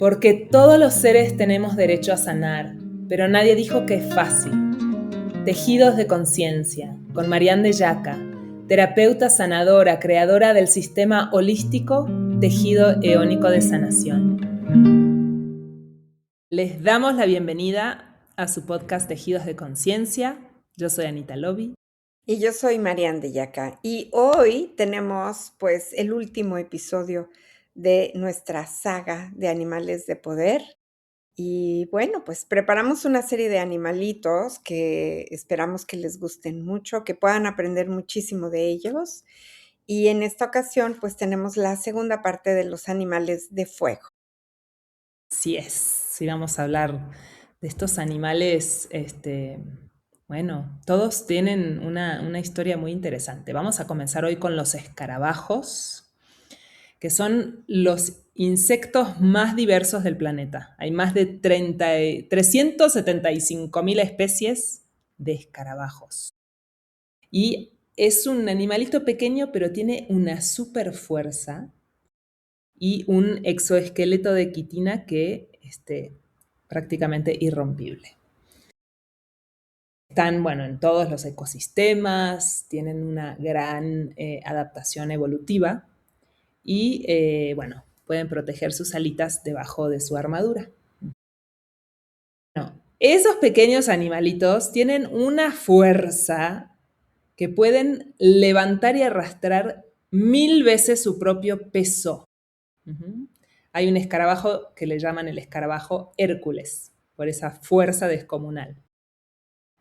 Porque todos los seres tenemos derecho a sanar, pero nadie dijo que es fácil. Tejidos de conciencia, con Marianne de Yaca, terapeuta sanadora, creadora del sistema holístico Tejido Eónico de Sanación. Les damos la bienvenida a su podcast Tejidos de Conciencia. Yo soy Anita Lobi. Y yo soy Marianne de Yaca. Y hoy tenemos pues el último episodio de nuestra saga de animales de poder. Y bueno, pues preparamos una serie de animalitos que esperamos que les gusten mucho, que puedan aprender muchísimo de ellos. Y en esta ocasión pues tenemos la segunda parte de los animales de fuego. Así es, sí vamos a hablar de estos animales, bueno, todos tienen una historia muy interesante. Vamos a comenzar hoy con los escarabajos, que son los insectos más diversos del planeta. Hay más de 375.000 especies de escarabajos. Y es un animalito pequeño, pero tiene una super fuerza y un exoesqueleto de quitina que prácticamente irrompible. Están, bueno, en todos los ecosistemas, tienen una gran adaptación evolutiva y, bueno, pueden proteger sus alitas debajo de su armadura. Bueno, esos pequeños animalitos tienen una fuerza que pueden levantar y arrastrar 1000 veces su propio peso. Uh-huh. Hay un escarabajo que le llaman el escarabajo Hércules, por esa fuerza descomunal.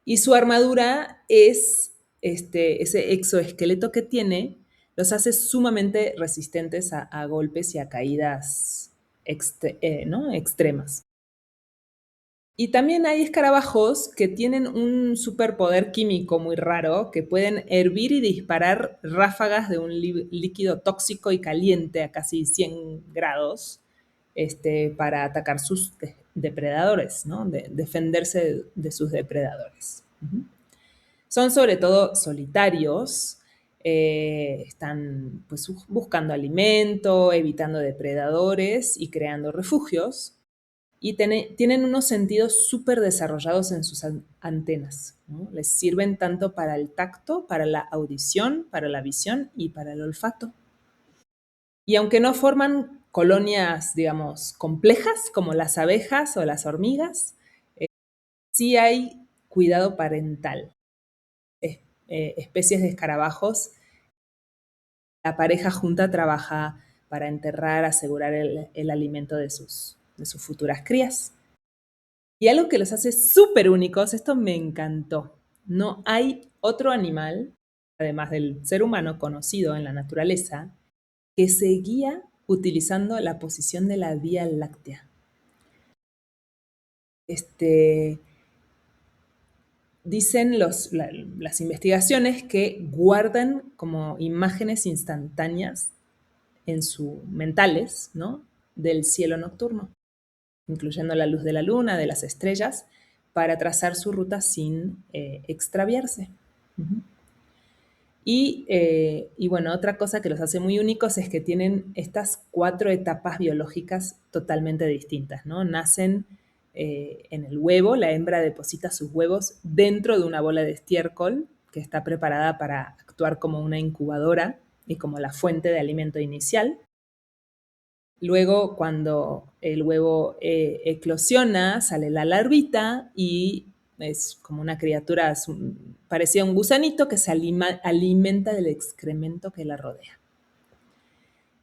Y su armadura es ese exoesqueleto que tiene, los hace sumamente resistentes a golpes y a caídas extremas. Y también hay escarabajos que tienen un superpoder químico muy raro, que pueden hervir y disparar ráfagas de un líquido tóxico y caliente a casi 100 grados para atacar sus depredadores, ¿no? Defenderse de sus depredadores. Uh-huh. Son sobre todo solitarios, están pues, buscando alimento, evitando depredadores y creando refugios. Y tienen unos sentidos súper desarrollados en sus antenas, ¿no? Les sirven tanto para el tacto, para la audición, para la visión y para el olfato. Y aunque no forman colonias, digamos, complejas como las abejas o las hormigas, sí hay cuidado parental. Especies de escarabajos, la pareja junta trabaja para enterrar, asegurar el alimento de sus futuras crías. Y algo que los hace súper únicos, esto me encantó. No hay otro animal, además del ser humano conocido en la naturaleza, que se guía utilizando la posición de la Vía Láctea. Dicen las investigaciones que guardan como imágenes instantáneas en sus mentales, ¿no? Del cielo nocturno, incluyendo la luz de la luna, de las estrellas, para trazar su ruta sin extraviarse. Uh-huh. Y bueno, otra cosa que los hace muy únicos es que tienen estas 4 etapas biológicas totalmente distintas, ¿no? Nacen en el huevo, la hembra deposita sus huevos dentro de una bola de estiércol que está preparada para actuar como una incubadora y como la fuente de alimento inicial. Luego, cuando el huevo eclosiona, sale la larvita y es como una criatura parecida a un gusanito que se alimenta del excremento que la rodea.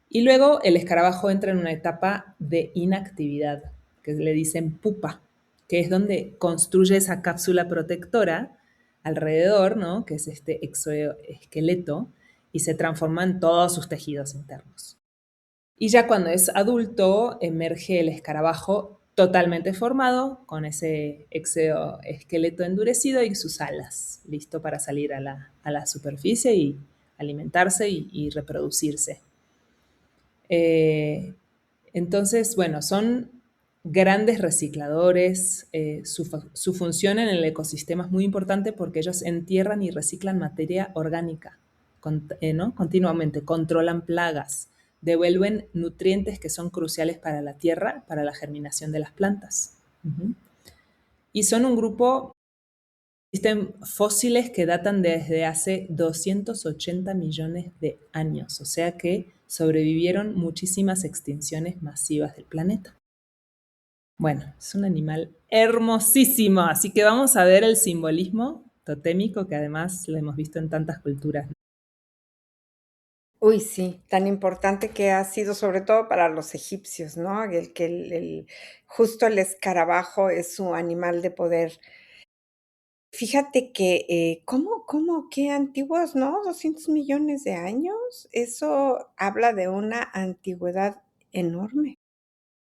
Y luego el escarabajo entra en una etapa de inactividad, que le dicen pupa, que es donde construye esa cápsula protectora alrededor, ¿no? Que es este exoesqueleto, y se transforma en todos sus tejidos internos. Y ya cuando es adulto, emerge el escarabajo totalmente formado, con ese exoesqueleto endurecido y sus alas, listo para salir a la superficie y alimentarse y reproducirse. Entonces, bueno, son grandes recicladores. Su función en el ecosistema es muy importante porque ellos entierran y reciclan materia orgánica, ¿no? Continuamente, controlan plagas, devuelven nutrientes que son cruciales para la tierra, para la germinación de las plantas. Ujú. Y son un grupo, existen fósiles que datan desde hace 280 millones de años, o sea que sobrevivieron muchísimas extinciones masivas del planeta. Bueno, es un animal hermosísimo, así que vamos a ver el simbolismo totémico que además lo hemos visto en tantas culturas. Uy, sí, tan importante que ha sido, sobre todo para los egipcios, ¿no? El que el justo el escarabajo es su animal de poder. Fíjate que, ¿cómo qué antiguos, no? 200 millones de años. Eso habla de una antigüedad enorme.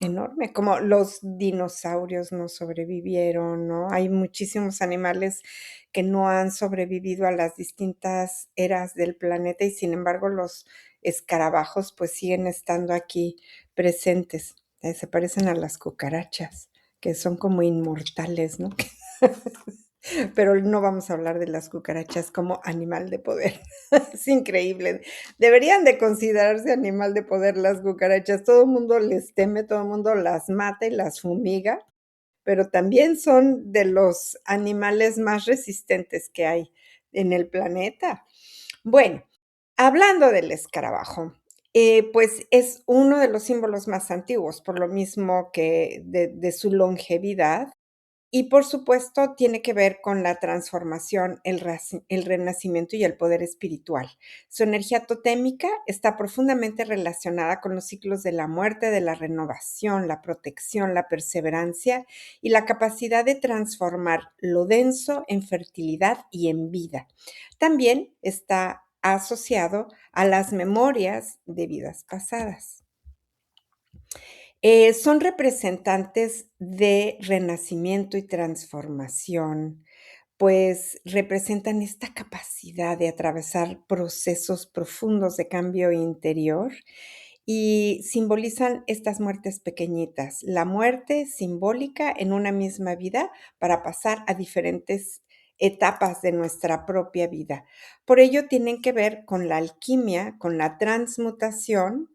Enorme, como los dinosaurios no sobrevivieron, ¿no? Hay muchísimos animales que no han sobrevivido a las distintas eras del planeta y, sin embargo, los escarabajos, pues, siguen estando aquí presentes. Se parecen a las cucarachas, que son como inmortales, ¿no? Pero no vamos a hablar de las cucarachas como animal de poder. Es increíble. Deberían de considerarse animal de poder las cucarachas. Todo el mundo les teme, todo el mundo las mata y las fumiga, pero también son de los animales más resistentes que hay en el planeta. Bueno, hablando del escarabajo, pues es uno de los símbolos más antiguos, por lo mismo que de su longevidad. Y por supuesto, tiene que ver con la transformación, el renacimiento y el poder espiritual. Su energía totémica está profundamente relacionada con los ciclos de la muerte, de la renovación, la protección, la perseverancia y la capacidad de transformar lo denso en fertilidad y en vida. También está asociado a las memorias de vidas pasadas. Son representantes de renacimiento y transformación, pues representan esta capacidad de atravesar procesos profundos de cambio interior y simbolizan estas muertes pequeñitas, la muerte simbólica en una misma vida para pasar a diferentes etapas de nuestra propia vida. Por ello tienen que ver con la alquimia, con la transmutación,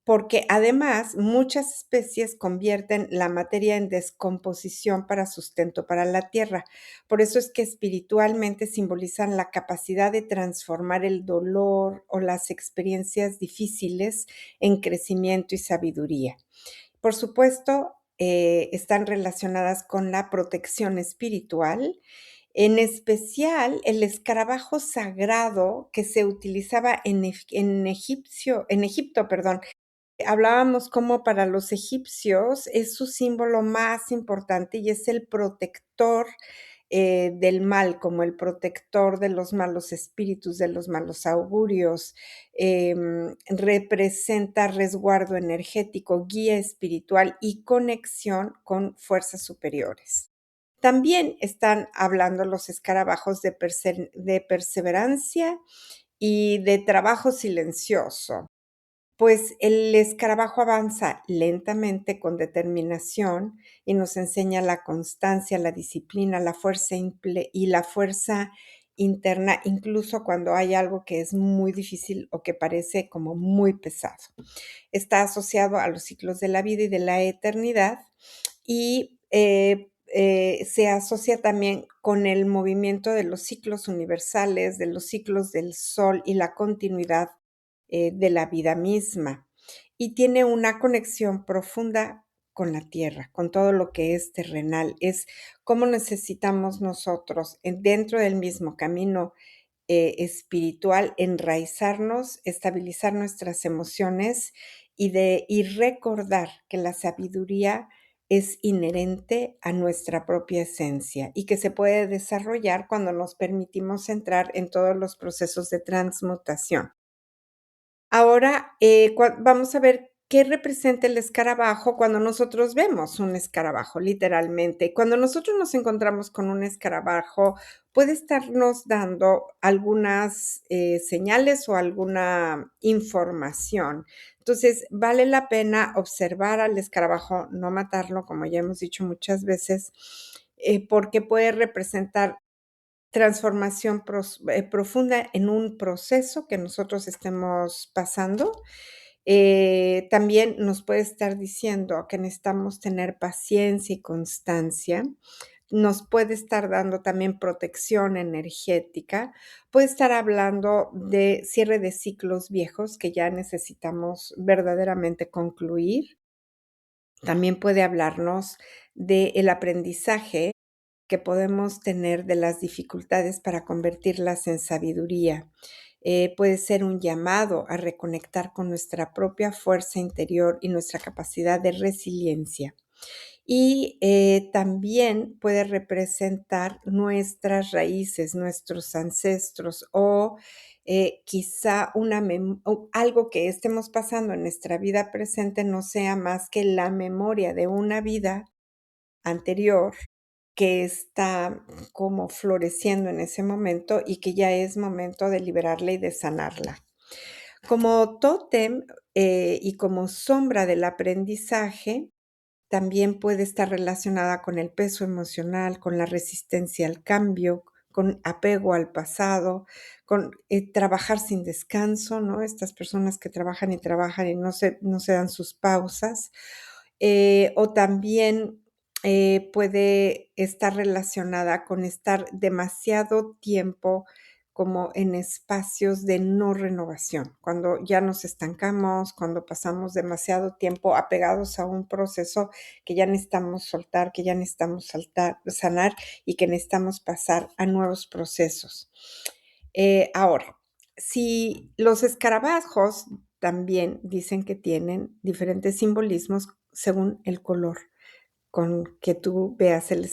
porque además muchas especies convierten la materia en descomposición para sustento para la tierra. Por eso es que espiritualmente simbolizan la capacidad de transformar el dolor o las experiencias difíciles en crecimiento y sabiduría. Por supuesto, están relacionadas con la protección espiritual, en especial el escarabajo sagrado que se utilizaba en Egipto, perdón. Hablábamos cómo para los egipcios es su símbolo más importante y es el protector, del mal, como el protector de los malos espíritus, de los malos augurios, representa resguardo energético, guía espiritual y conexión con fuerzas superiores. También están hablando los escarabajos de perseverancia y de trabajo silencioso. Pues el escarabajo avanza lentamente con determinación y nos enseña la constancia, la disciplina, la fuerza y la fuerza interna, incluso cuando hay algo que es muy difícil o que parece como muy pesado. Está asociado a los ciclos de la vida y de la eternidad y se asocia también con el movimiento de los ciclos universales, de los ciclos del sol y la continuidad de la vida misma. Y tiene una conexión profunda con la tierra, con todo lo que es terrenal. Es cómo necesitamos nosotros, dentro del mismo camino espiritual, enraizarnos, estabilizar nuestras emociones y recordar que la sabiduría es inherente a nuestra propia esencia y que se puede desarrollar cuando nos permitimos entrar en todos los procesos de transmutación. Ahora, vamos a ver qué representa el escarabajo cuando nosotros vemos un escarabajo, literalmente. Cuando nosotros nos encontramos con un escarabajo, puede estarnos dando algunas señales o alguna información. Entonces, vale la pena observar al escarabajo, no matarlo, como ya hemos dicho muchas veces, porque puede representar transformación profunda en un proceso que nosotros estemos pasando. También nos puede estar diciendo que necesitamos tener paciencia y constancia. Nos puede estar dando también protección energética, puede estar hablando de cierre de ciclos viejos que ya necesitamos verdaderamente concluir. También puede hablarnos del aprendizaje que podemos tener de las dificultades para convertirlas en sabiduría. Puede ser un llamado a reconectar con nuestra propia fuerza interior y nuestra capacidad de resiliencia. Y también puede representar nuestras raíces, nuestros ancestros o quizá algo que estemos pasando en nuestra vida presente no sea más que la memoria de una vida anterior que está como floreciendo en ese momento y que ya es momento de liberarla y de sanarla. Como tótem y como sombra del aprendizaje, también puede estar relacionada con el peso emocional, con la resistencia al cambio, con apego al pasado, con trabajar sin descanso, ¿no? Estas personas que trabajan y trabajan y no se dan sus pausas. O también puede estar relacionada con estar demasiado tiempo como en espacios de no renovación, cuando ya nos estancamos, cuando pasamos demasiado tiempo apegados a un proceso que ya necesitamos soltar, que ya necesitamos sanar y que necesitamos pasar a nuevos procesos. Ahora, si los escarabajos también dicen que tienen diferentes simbolismos según el color con que tú veas el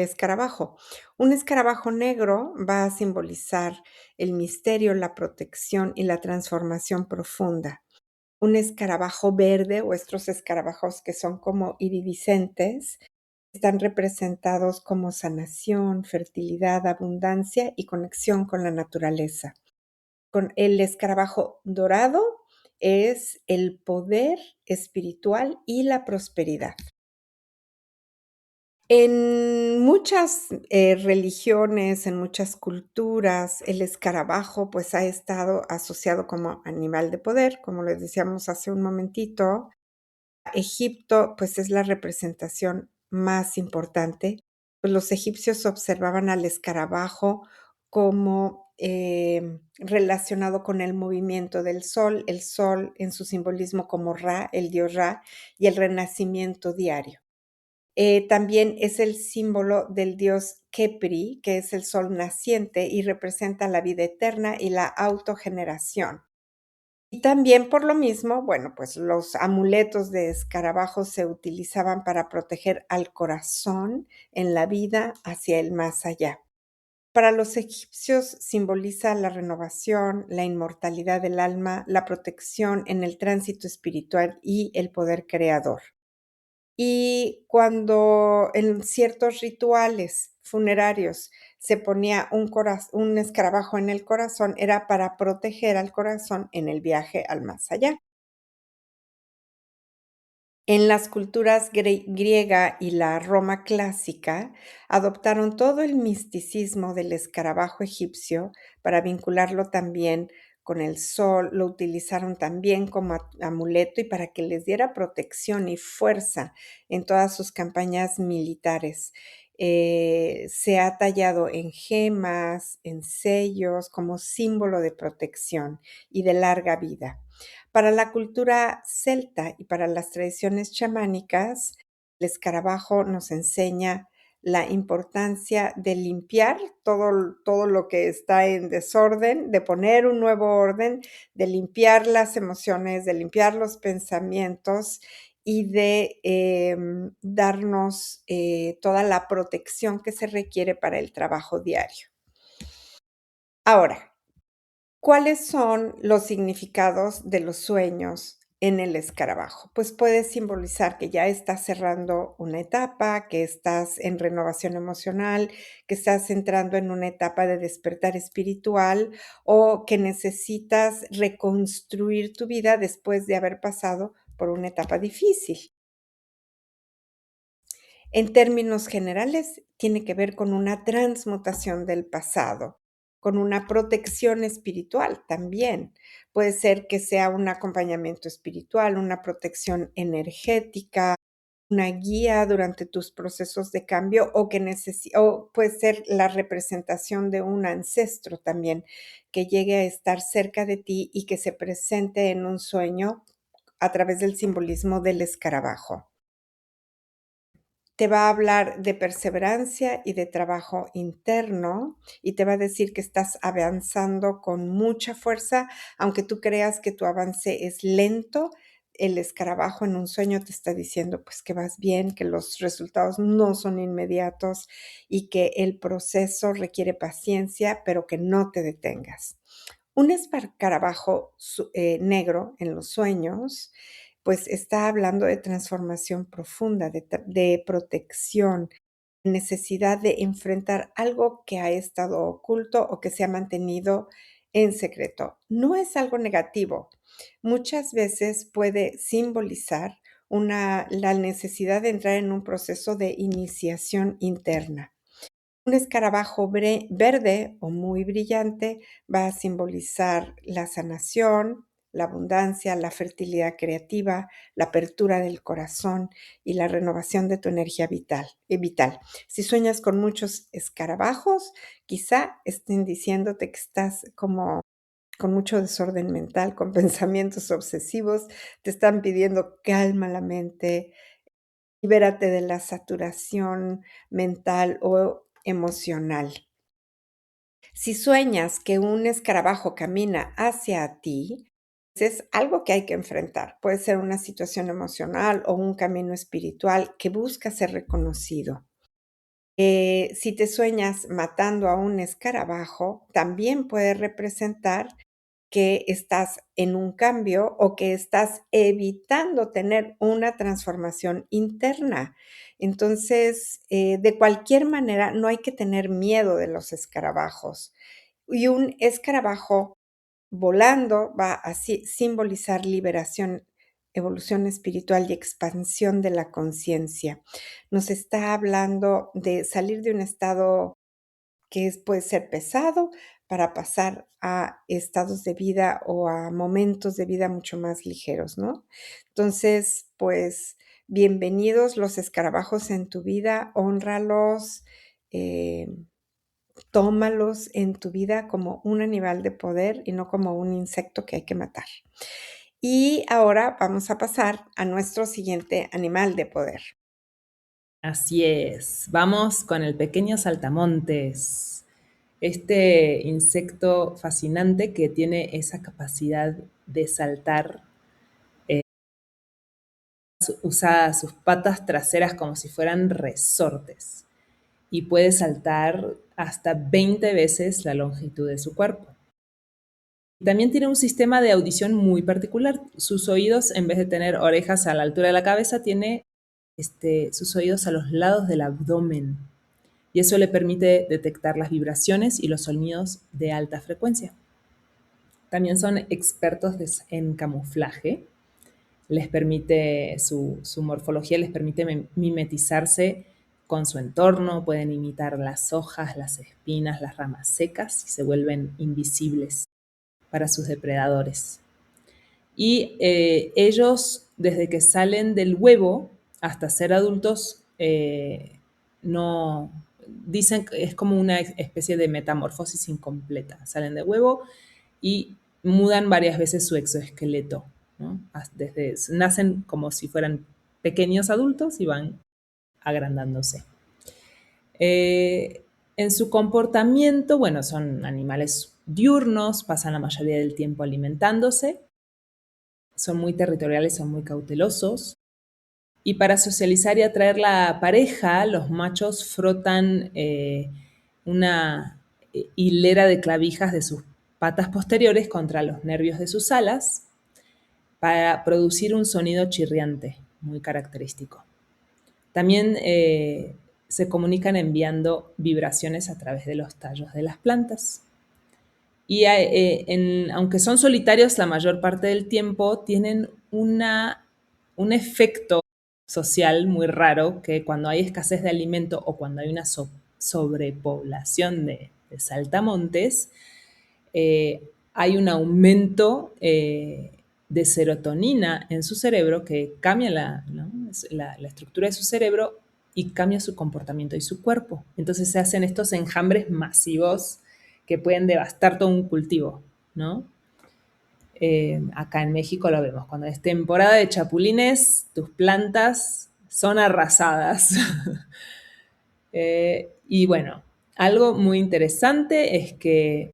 escarabajo. Un escarabajo negro va a simbolizar el misterio, la protección y la transformación profunda. Un escarabajo verde o estos escarabajos que son como iridiscentes están representados como sanación, fertilidad, abundancia y conexión con la naturaleza. Con el escarabajo dorado es el poder espiritual y la prosperidad. En muchas, religiones, en muchas culturas, el escarabajo, pues, ha estado asociado como animal de poder, como les decíamos hace un momentito. Egipto, pues, es la representación más importante. Pues, los egipcios observaban al escarabajo como, relacionado con el movimiento del sol, el sol en su simbolismo como Ra, el dios Ra, y el renacimiento diario. También es el símbolo del dios Kepri, que es el sol naciente y representa la vida eterna y la autogeneración. Y también por lo mismo, bueno, pues los amuletos de escarabajos se utilizaban para proteger al corazón en la vida hacia el más allá. Para los egipcios simboliza la renovación, la inmortalidad del alma, la protección en el tránsito espiritual y el poder creador. Y cuando en ciertos rituales funerarios se ponía un escarabajo en el corazón, era para proteger al corazón en el viaje al más allá. En las culturas griega y la Roma clásica, adoptaron todo el misticismo del escarabajo egipcio para vincularlo también con el sol, lo utilizaron también como amuleto y para que les diera protección y fuerza en todas sus campañas militares. Se ha tallado en gemas, en sellos, como símbolo de protección y de larga vida. Para la cultura celta y para las tradiciones chamánicas, el escarabajo nos enseña la importancia de limpiar todo lo que está en desorden, de poner un nuevo orden, de limpiar las emociones, de limpiar los pensamientos y de darnos toda la protección que se requiere para el trabajo diario. Ahora, ¿cuáles son los significados de los sueños en el escarabajo? Pues puede simbolizar que ya estás cerrando una etapa, que estás en renovación emocional, que estás entrando en una etapa de despertar espiritual o que necesitas reconstruir tu vida después de haber pasado por una etapa difícil. En términos generales, tiene que ver con una transmutación del pasado, con una protección espiritual también. Puede ser que sea un acompañamiento espiritual, una protección energética, una guía durante tus procesos de cambio o o puede ser la representación de un ancestro también que llegue a estar cerca de ti y que se presente en un sueño a través del simbolismo del escarabajo. Te va a hablar de perseverancia y de trabajo interno, y te va a decir que estás avanzando con mucha fuerza, aunque tú creas que tu avance es lento, el escarabajo en un sueño te está diciendo, pues, que vas bien, que los resultados no son inmediatos y que el proceso requiere paciencia, pero que no te detengas. Un escarabajo negro en los sueños, pues está hablando de transformación profunda, de protección, necesidad de enfrentar algo que ha estado oculto o que se ha mantenido en secreto. No es algo negativo. Muchas veces puede simbolizar la necesidad de entrar en un proceso de iniciación interna. Un escarabajo verde o muy brillante va a simbolizar la sanación, la abundancia, la fertilidad creativa, la apertura del corazón y la renovación de tu energía vital. Si sueñas con muchos escarabajos, quizá estén diciéndote que estás como con mucho desorden mental, con pensamientos obsesivos, te están pidiendo calma la mente, libérate de la saturación mental o emocional. Si sueñas que un escarabajo camina hacia ti, pues es algo que hay que enfrentar. Puede ser una situación emocional o un camino espiritual que busca ser reconocido. Si te sueñas matando a un escarabajo, también puede representar que estás en un cambio o que estás evitando tener una transformación interna. Entonces, de cualquier manera, no hay que tener miedo de los escarabajos. Y un escarabajo volando va a simbolizar liberación, evolución espiritual y expansión de la conciencia. Nos está hablando de salir de un estado puede ser pesado para pasar a estados de vida o a momentos de vida mucho más ligeros, ¿no? Entonces, pues, bienvenidos los escarabajos en tu vida, hónralos, eh, tómalos en tu vida como un animal de poder y no como un insecto que hay que matar. Y ahora vamos a pasar a nuestro siguiente animal de poder. Así es. Vamos con el pequeño saltamontes. Este insecto fascinante que tiene esa capacidad de saltar, usa sus patas traseras como si fueran resortes y puede saltar hasta 20 veces la longitud de su cuerpo. También tiene un sistema de audición muy particular. Sus oídos, en vez de tener orejas a la altura de la cabeza, tiene sus oídos a los lados del abdomen. Y eso le permite detectar las vibraciones y los sonidos de alta frecuencia. También son expertos en camuflaje. Su morfología les permite mimetizarse con su entorno, pueden imitar las hojas, las espinas, las ramas secas y se vuelven invisibles para sus depredadores. Y ellos, desde que salen del huevo hasta ser adultos, no dicen que es como una especie de metamorfosis incompleta. Salen del huevo y mudan varias veces su exoesqueleto, ¿no? Nacen como si fueran pequeños adultos y van agrandándose. En su comportamiento, bueno, son animales diurnos, pasan la mayoría del tiempo alimentándose, son muy territoriales, son muy cautelosos. Y para socializar y atraer la pareja, los machos frotan una hilera de clavijas de sus patas posteriores contra los nervios de sus alas para producir un sonido chirriante muy característico. También se comunican enviando vibraciones a través de los tallos de las plantas. Y aunque son solitarios la mayor parte del tiempo, tienen un efecto social muy raro que cuando hay escasez de alimento o cuando hay una sobrepoblación de saltamontes, hay un aumento de serotonina en su cerebro que cambia la estructura de su cerebro y cambia su comportamiento y su cuerpo. Entonces se hacen estos enjambres masivos que pueden devastar todo un cultivo, ¿no? Acá en México lo vemos. Cuando es temporada de chapulines, tus plantas son arrasadas. Y bueno, algo muy interesante es que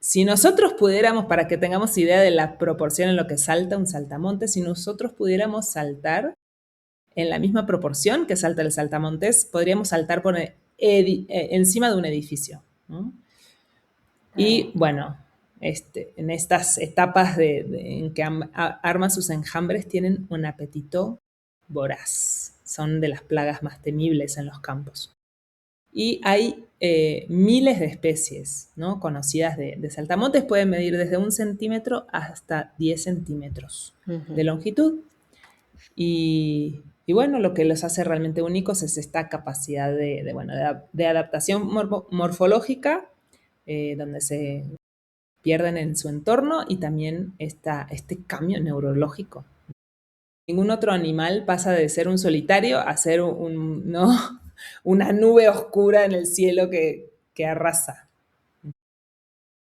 si nosotros pudiéramos, para que tengamos idea de la proporción en lo que salta un saltamontes, si nosotros pudiéramos saltar en la misma proporción que salta el saltamontes, podríamos saltar por encima de un edificio, ¿no? Y bueno, en estas etapas en que arman sus enjambres tienen un apetito voraz. Son de las plagas más temibles en los campos. Y hay miles de especies, ¿no?, conocidas de saltamontes. Pueden medir desde 1 centímetro hasta 10 centímetros de longitud. Y bueno, lo que los hace realmente únicos es esta capacidad de adaptación morfológica, donde se pierden en su entorno, y también este cambio neurológico. Ningún otro animal pasa de ser un solitario a ser ¿no?, una nube oscura en el cielo que arrasa.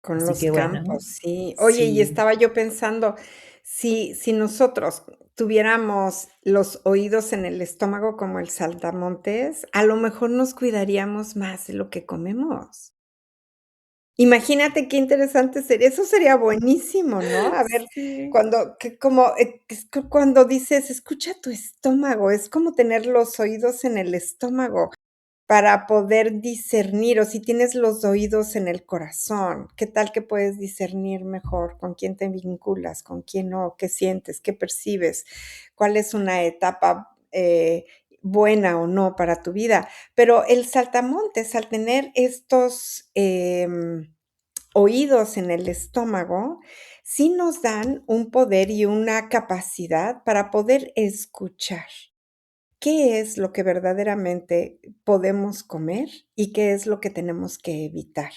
Con Así los que bueno, campos, sí. Oye, y sí. estaba yo pensando, si nosotros tuviéramos los oídos en el estómago como el saltamontes, a lo mejor nos cuidaríamos más de lo que comemos. Imagínate qué interesante sería, eso sería buenísimo, ¿no? A ver, Sí. cuando que como, es cuando dices: "Escucha tu estómago", es como tener los oídos en el estómago. Para poder discernir, o si tienes los oídos en el corazón, ¿qué tal que puedes discernir mejor con quién te vinculas, con quién no? ¿Qué sientes? ¿Qué percibes? ¿Cuál es una etapa, buena o no para tu vida? Pero el saltamontes, al tener estos, oídos en el estómago, sí nos dan un poder y una capacidad para poder escuchar. ¿Qué es lo que verdaderamente podemos comer y qué es lo que tenemos que evitar?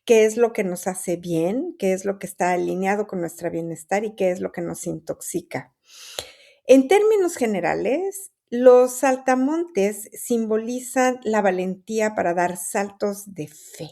¿Qué es lo que nos hace bien? ¿Qué es lo que está alineado con nuestro bienestar y qué es lo que nos intoxica? En términos generales, los saltamontes simbolizan la valentía para dar saltos de fe.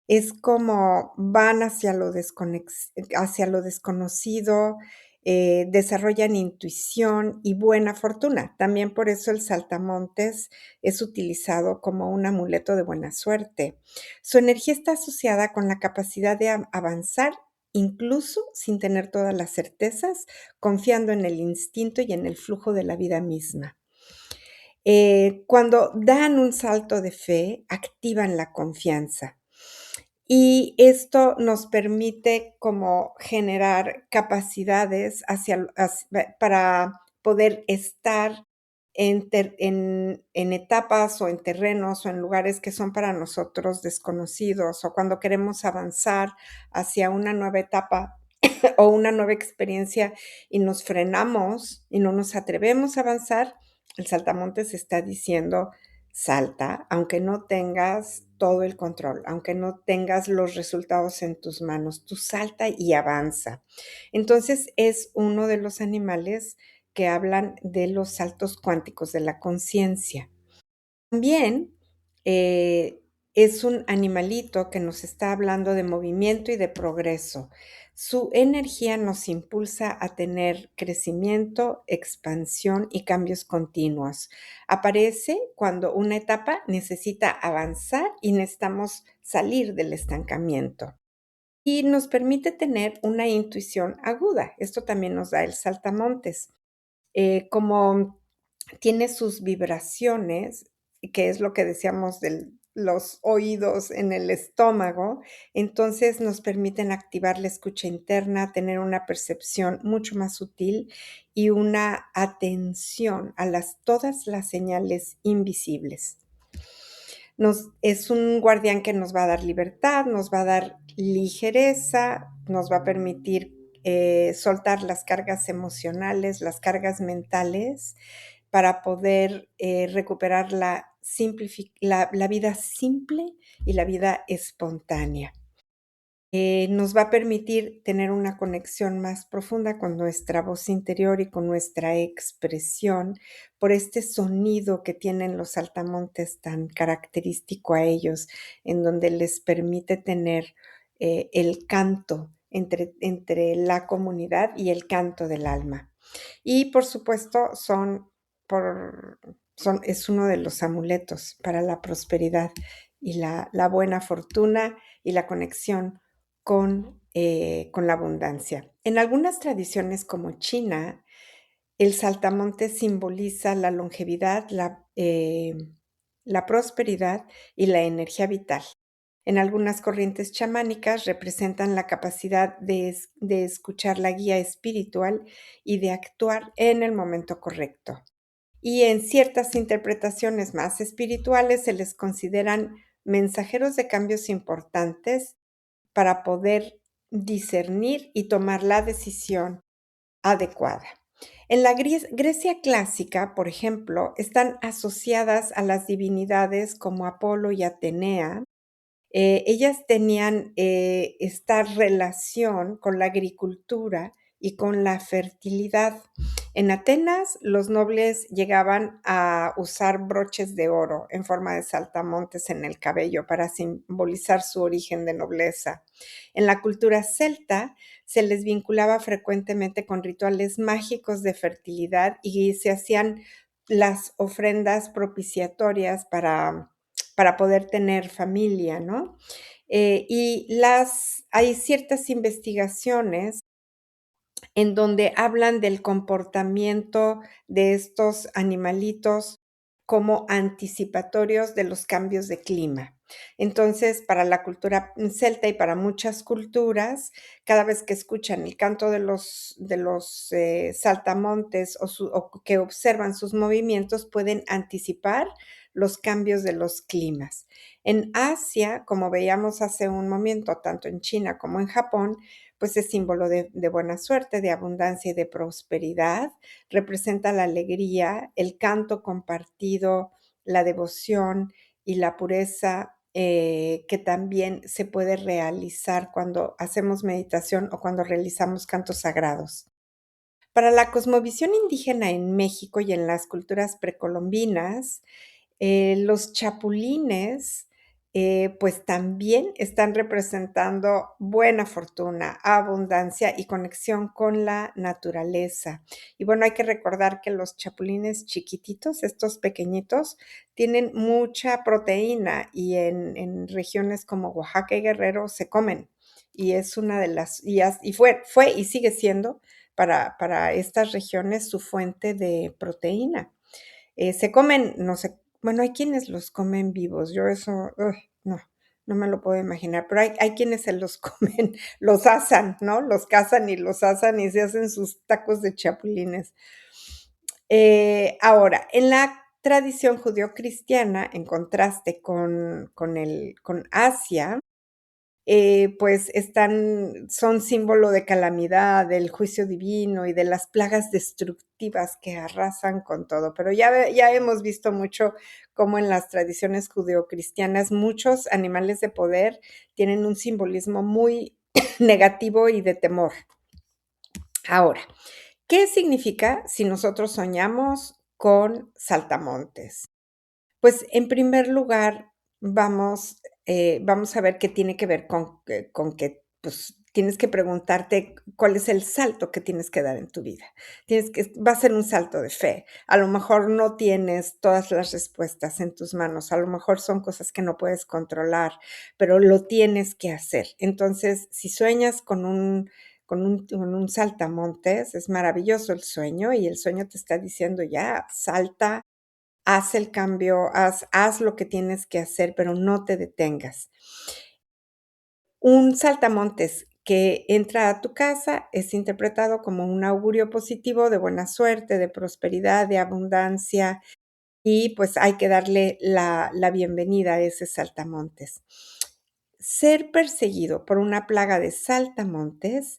Es como van hacia lo desconocido, desarrollan intuición y buena fortuna. También por eso el saltamontes es utilizado como un amuleto de buena suerte. Su energía está asociada con la capacidad de avanzar, incluso sin tener todas las certezas, confiando en el instinto y en el flujo de la vida misma. Cuando dan un salto de fe, activan la confianza. Y esto nos permite como generar capacidades para poder estar en etapas o en terrenos o en lugares que son para nosotros desconocidos, o cuando queremos avanzar hacia una nueva etapa o una nueva experiencia y nos frenamos y no nos atrevemos a avanzar, el saltamontes está diciendo: "Salta, aunque no tengas todo el control, aunque no tengas los resultados en tus manos, tú salta y avanza". Entonces, es uno de los animales que hablan de los saltos cuánticos de la conciencia. También, es un animalito que nos está hablando de movimiento y de progreso. Su energía nos impulsa a tener crecimiento, expansión y cambios continuos. Aparece cuando una etapa necesita avanzar y necesitamos salir del estancamiento. Y nos permite tener una intuición aguda. Esto también nos da el saltamontes. Como tiene sus vibraciones, que es lo que decíamos de los oídos en el estómago, entonces nos permiten activar la escucha interna, tener una percepción mucho más sutil y una atención a todas las señales invisibles. Es un guardián que nos va a dar libertad, nos va a dar ligereza, nos va a permitir soltar las cargas emocionales, las cargas mentales, para poder recuperar la vida simple y la vida espontánea. Nos va a permitir tener una conexión más profunda con nuestra voz interior y con nuestra expresión por este sonido que tienen los saltamontes tan característico a ellos, en donde les permite tener el canto entre la comunidad y el canto del alma. Y por supuesto es uno de los amuletos para la prosperidad y la buena fortuna y la conexión con la abundancia. En algunas tradiciones como China, el saltamonte simboliza la longevidad, la prosperidad y la energía vital. En algunas corrientes chamánicas representan la capacidad de escuchar la guía espiritual y de actuar en el momento correcto. Y en ciertas interpretaciones más espirituales se les consideran mensajeros de cambios importantes para poder discernir y tomar la decisión adecuada. En la Grecia clásica, por ejemplo, están asociadas a las divinidades como Apolo y Atenea. Ellas tenían esta relación con la agricultura y con la fertilidad. En Atenas, los nobles llegaban a usar broches de oro en forma de saltamontes en el cabello para simbolizar su origen de nobleza. En la cultura celta se les vinculaba frecuentemente con rituales mágicos de fertilidad y se hacían las ofrendas propiciatorias para poder tener familia, ¿no? Hay ciertas investigaciones en donde hablan del comportamiento de estos animalitos como anticipatorios de los cambios de clima. Entonces, para la cultura celta y para muchas culturas, cada vez que escuchan el canto de los saltamontes o que observan sus movimientos, pueden anticipar los cambios de los climas. En Asia, como veíamos hace un momento, tanto en China como en Japón, pues es símbolo de buena suerte, de abundancia y de prosperidad. Representa la alegría, el canto compartido, la devoción y la pureza que también se puede realizar cuando hacemos meditación o cuando realizamos cantos sagrados. Para la cosmovisión indígena en México y en las culturas precolombinas, los chapulines, pues también están representando buena fortuna, abundancia y conexión con la naturaleza. Y bueno, hay que recordar que los chapulines chiquititos, estos pequeñitos, tienen mucha proteína y en regiones como Oaxaca y Guerrero se comen. Y es una de las, y fue y sigue siendo para estas regiones su fuente de proteína. Se comen, no sé, bueno, hay quienes los comen vivos, yo eso, no, no me lo puedo imaginar, pero hay quienes se los comen, los asan, ¿no? Los cazan y los asan y se hacen sus tacos de chapulines. Ahora, en la tradición judeocristiana, en contraste con Asia, pues son símbolo de calamidad, del juicio divino y de las plagas destructivas que arrasan con todo. Pero ya hemos visto mucho cómo en las tradiciones judeocristianas muchos animales de poder tienen un simbolismo muy negativo y de temor. Ahora, ¿qué significa si nosotros soñamos con saltamontes? Pues, en primer lugar, vamos a ver qué tiene que ver con que, pues, tienes que preguntarte cuál es el salto que tienes que dar en tu vida. Va a ser un salto de fe. A lo mejor no tienes todas las respuestas en tus manos, a lo mejor son cosas que no puedes controlar, pero lo tienes que hacer. Entonces, si sueñas con un saltamontes, es maravilloso el sueño, y el sueño te está diciendo: "Ya, salta, haz el cambio, haz lo que tienes que hacer, pero no te detengas". Un saltamontes que entra a tu casa es interpretado como un augurio positivo de buena suerte, de prosperidad, de abundancia, y pues hay que darle la bienvenida a ese saltamontes. Ser perseguido por una plaga de saltamontes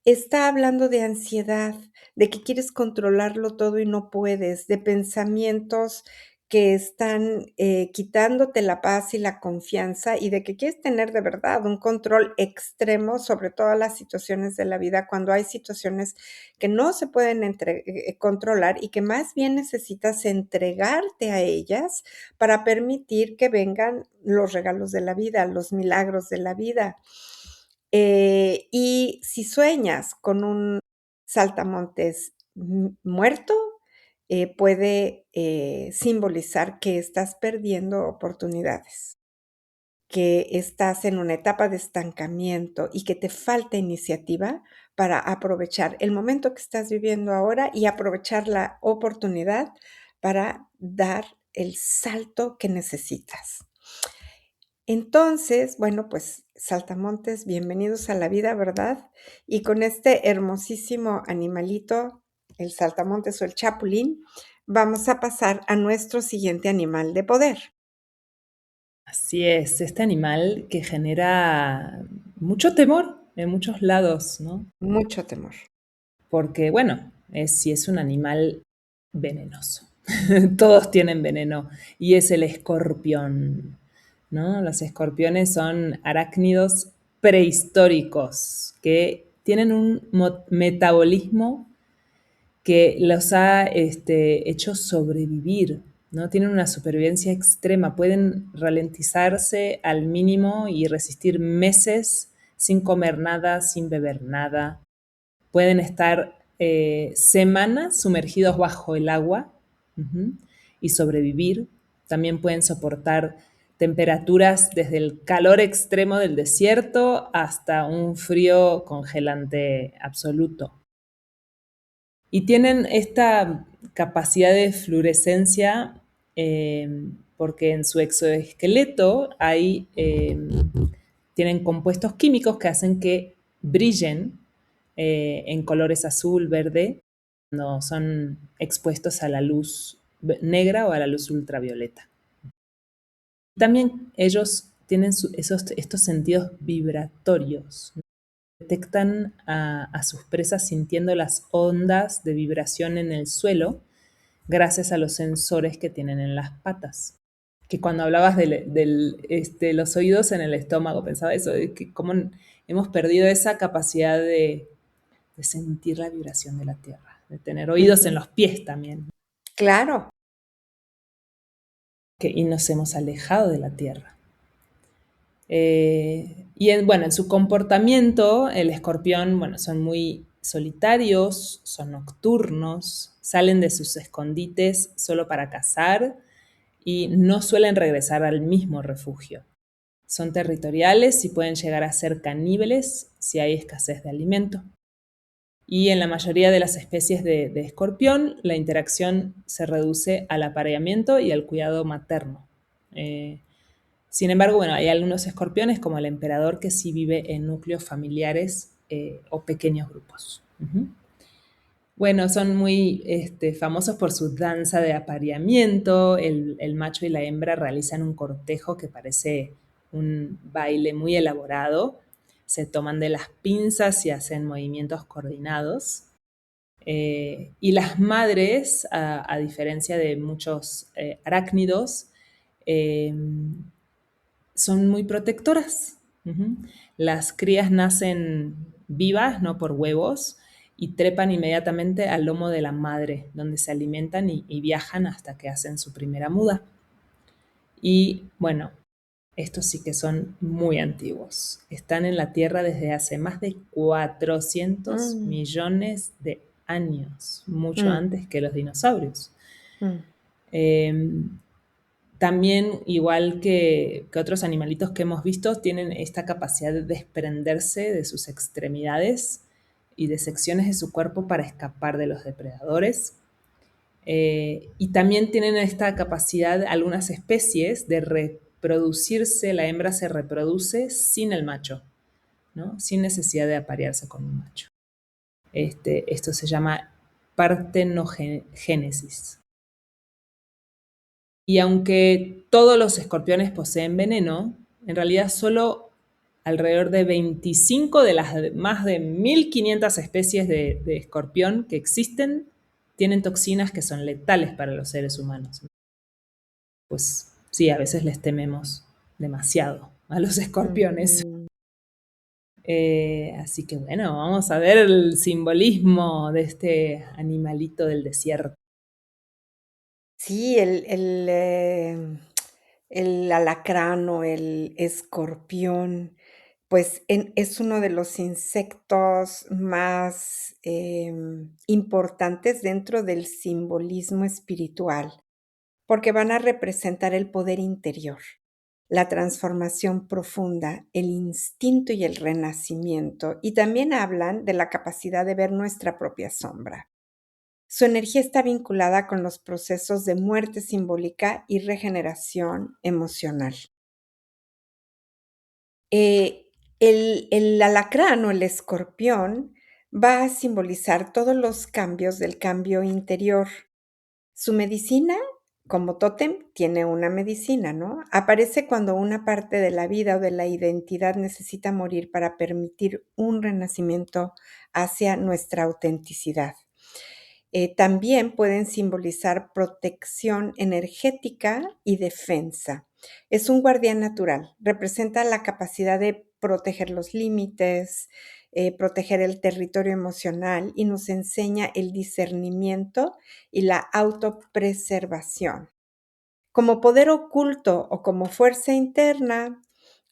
Está hablando de ansiedad, de que quieres controlarlo todo y no puedes, de pensamientos que están, quitándote la paz y la confianza, y de que quieres tener de verdad un control extremo sobre todas las situaciones de la vida, cuando hay situaciones que no se pueden controlar y que más bien necesitas entregarte a ellas para permitir que vengan los regalos de la vida, los milagros de la vida. Y si sueñas con un saltamontes muerto, puede, simbolizar que estás perdiendo oportunidades, que estás en una etapa de estancamiento y que te falta iniciativa para aprovechar el momento que estás viviendo ahora y aprovechar la oportunidad para dar el salto que necesitas. Entonces, bueno, pues, saltamontes, bienvenidos a la vida, ¿verdad? Y con este hermosísimo animalito, el saltamontes o el chapulín, vamos a pasar a nuestro siguiente animal de poder. Así es, este animal que genera mucho temor en muchos lados, ¿no? Mucho temor. Porque, bueno, sí es un animal venenoso. Todos tienen veneno y es el escorpión, ¿no? Los escorpiones son arácnidos prehistóricos que tienen un metabolismo que los ha hecho sobrevivir, ¿no? Tienen una supervivencia extrema, pueden ralentizarse al mínimo y resistir meses sin comer nada, sin beber nada. Pueden estar semanas sumergidos bajo el agua y sobrevivir. También pueden soportar temperaturas desde el calor extremo del desierto hasta un frío congelante absoluto. Y tienen esta capacidad de fluorescencia porque en su exoesqueleto tienen compuestos químicos que hacen que brillen en colores azul, verde, cuando son expuestos a la luz negra o a la luz ultravioleta. También ellos tienen estos sentidos vibratorios. Detectan a sus presas sintiendo las ondas de vibración en el suelo gracias a los sensores que tienen en las patas. Que cuando hablabas de los oídos en el estómago, pensaba eso, de que cómo hemos perdido esa capacidad de sentir la vibración de la tierra, de tener oídos en los pies también. Claro. Y nos hemos alejado de la tierra. Bueno, en su comportamiento, el escorpión, bueno, son muy solitarios, son nocturnos, salen de sus escondites solo para cazar y no suelen regresar al mismo refugio. Son territoriales y pueden llegar a ser caníbales si hay escasez de alimento. Y en la mayoría de las especies de escorpión, la interacción se reduce al apareamiento y al cuidado materno. Sin embargo, bueno, hay algunos escorpiones, como el emperador, que sí vive en núcleos familiares o pequeños grupos. Bueno, son muy famosos por su danza de apareamiento. El macho y la hembra realizan un cortejo que parece un baile muy elaborado. Se toman de las pinzas y hacen movimientos coordinados. Y las madres, a diferencia de muchos arácnidos, son muy protectoras. Las crías nacen vivas, no por huevos, y trepan inmediatamente al lomo de la madre, donde se alimentan y viajan hasta que hacen su primera muda. Y bueno, estos sí que son muy antiguos. Están en la Tierra desde hace más de 400 millones de años, mucho antes que los dinosaurios. También, igual que otros animalitos que hemos visto, tienen esta capacidad de desprenderse de sus extremidades y de secciones de su cuerpo para escapar de los depredadores. Y también tienen esta capacidad, algunas especies, de reproducirse. La hembra se reproduce sin el macho, ¿no? Sin necesidad de aparearse con un macho. Esto se llama partenogénesis. Y aunque todos los escorpiones poseen veneno, en realidad solo alrededor de 25 de las más de 1500 especies de escorpión que existen tienen toxinas que son letales para los seres humanos. Pues sí, a veces les tememos demasiado a los escorpiones. Ujú. Así que bueno, vamos a ver el simbolismo de este animalito del desierto. Sí, el alacrán o el escorpión, pues, es uno de los insectos más, importantes dentro del simbolismo espiritual, porque van a representar el poder interior, la transformación profunda, el instinto y el renacimiento, y también hablan de la capacidad de ver nuestra propia sombra. Su energía está vinculada con los procesos de muerte simbólica y regeneración emocional. El alacrán o el escorpión va a simbolizar todos los cambios del cambio interior. Su medicina, como tótem, tiene una medicina, ¿no? Aparece cuando una parte de la vida o de la identidad necesita morir para permitir un renacimiento hacia nuestra autenticidad. También pueden simbolizar protección energética y defensa. Es un guardián natural, representa la capacidad de proteger los límites, proteger el territorio emocional y nos enseña el discernimiento y la autopreservación. Como poder oculto o como fuerza interna,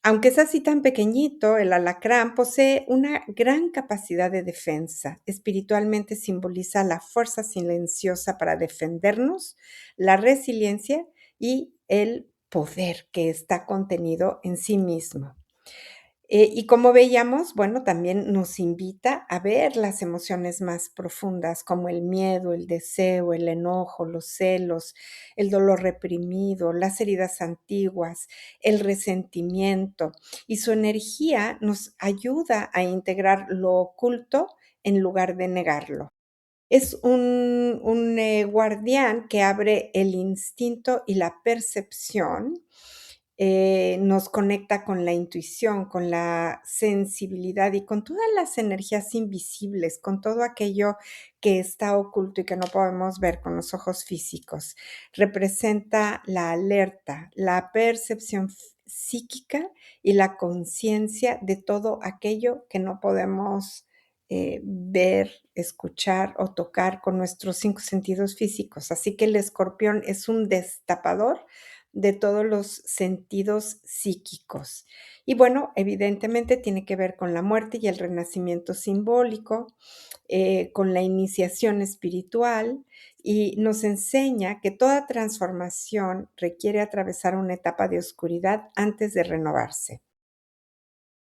aunque es así tan pequeñito, el alacrán posee una gran capacidad de defensa. Espiritualmente simboliza la fuerza silenciosa para defendernos, la resiliencia y el poder que está contenido en sí mismo. Y como veíamos, bueno, también nos invita a ver las emociones más profundas, como el miedo, el deseo, el enojo, los celos, el dolor reprimido, las heridas antiguas, el resentimiento. Y su energía nos ayuda a integrar lo oculto en lugar de negarlo. Es un guardián que abre el instinto y la percepción, nos conecta con la intuición, con la sensibilidad y con todas las energías invisibles, con todo aquello que está oculto y que no podemos ver con los ojos físicos. Representa la alerta, la percepción psíquica y la conciencia de todo aquello que no podemos ver, escuchar o tocar con nuestros 5 sentidos físicos. Así que el escorpión es un destapador de todos los sentidos psíquicos. Y bueno, evidentemente tiene que ver con la muerte y el renacimiento simbólico, con la iniciación espiritual y nos enseña que toda transformación requiere atravesar una etapa de oscuridad antes de renovarse.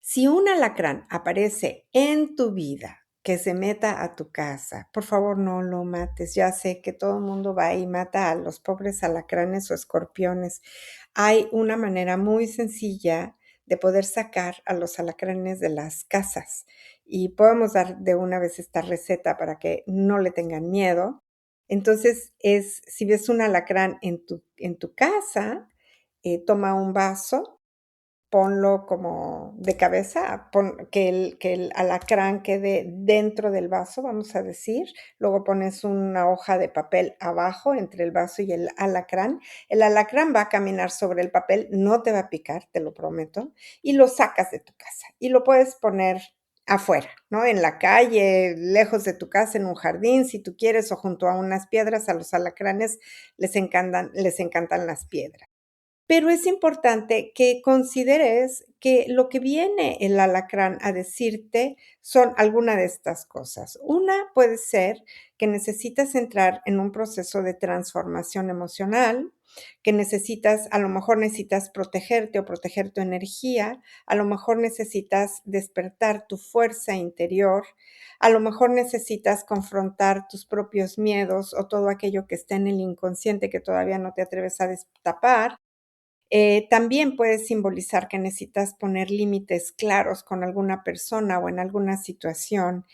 Si un alacrán aparece en tu vida, que se meta a tu casa, por favor, no lo mates. Ya sé que todo el mundo va y mata a los pobres alacranes o escorpiones. Hay una manera muy sencilla de poder sacar a los alacranes de las casas, y podemos dar de una vez esta receta para que no le tengan miedo. Entonces, si ves un alacrán en tu casa, toma un vaso, ponlo como de cabeza, pon que el alacrán quede dentro del vaso, vamos a decir. Luego pones una hoja de papel abajo entre el vaso y el alacrán. El alacrán va a caminar sobre el papel, no te va a picar, te lo prometo, y lo sacas de tu casa. Y lo puedes poner afuera, ¿no? En la calle, lejos de tu casa, en un jardín, si tú quieres, o junto a unas piedras. A los alacranes les encantan las piedras. Pero es importante que consideres que lo que viene el alacrán a decirte son alguna de estas cosas. Una puede ser que necesitas entrar en un proceso de transformación emocional, que a lo mejor necesitas protegerte o proteger tu energía, a lo mejor necesitas despertar tu fuerza interior, a lo mejor necesitas confrontar tus propios miedos o todo aquello que está en el inconsciente que todavía no te atreves a destapar. También puede simbolizar que necesitas poner límites claros con alguna persona o en alguna situación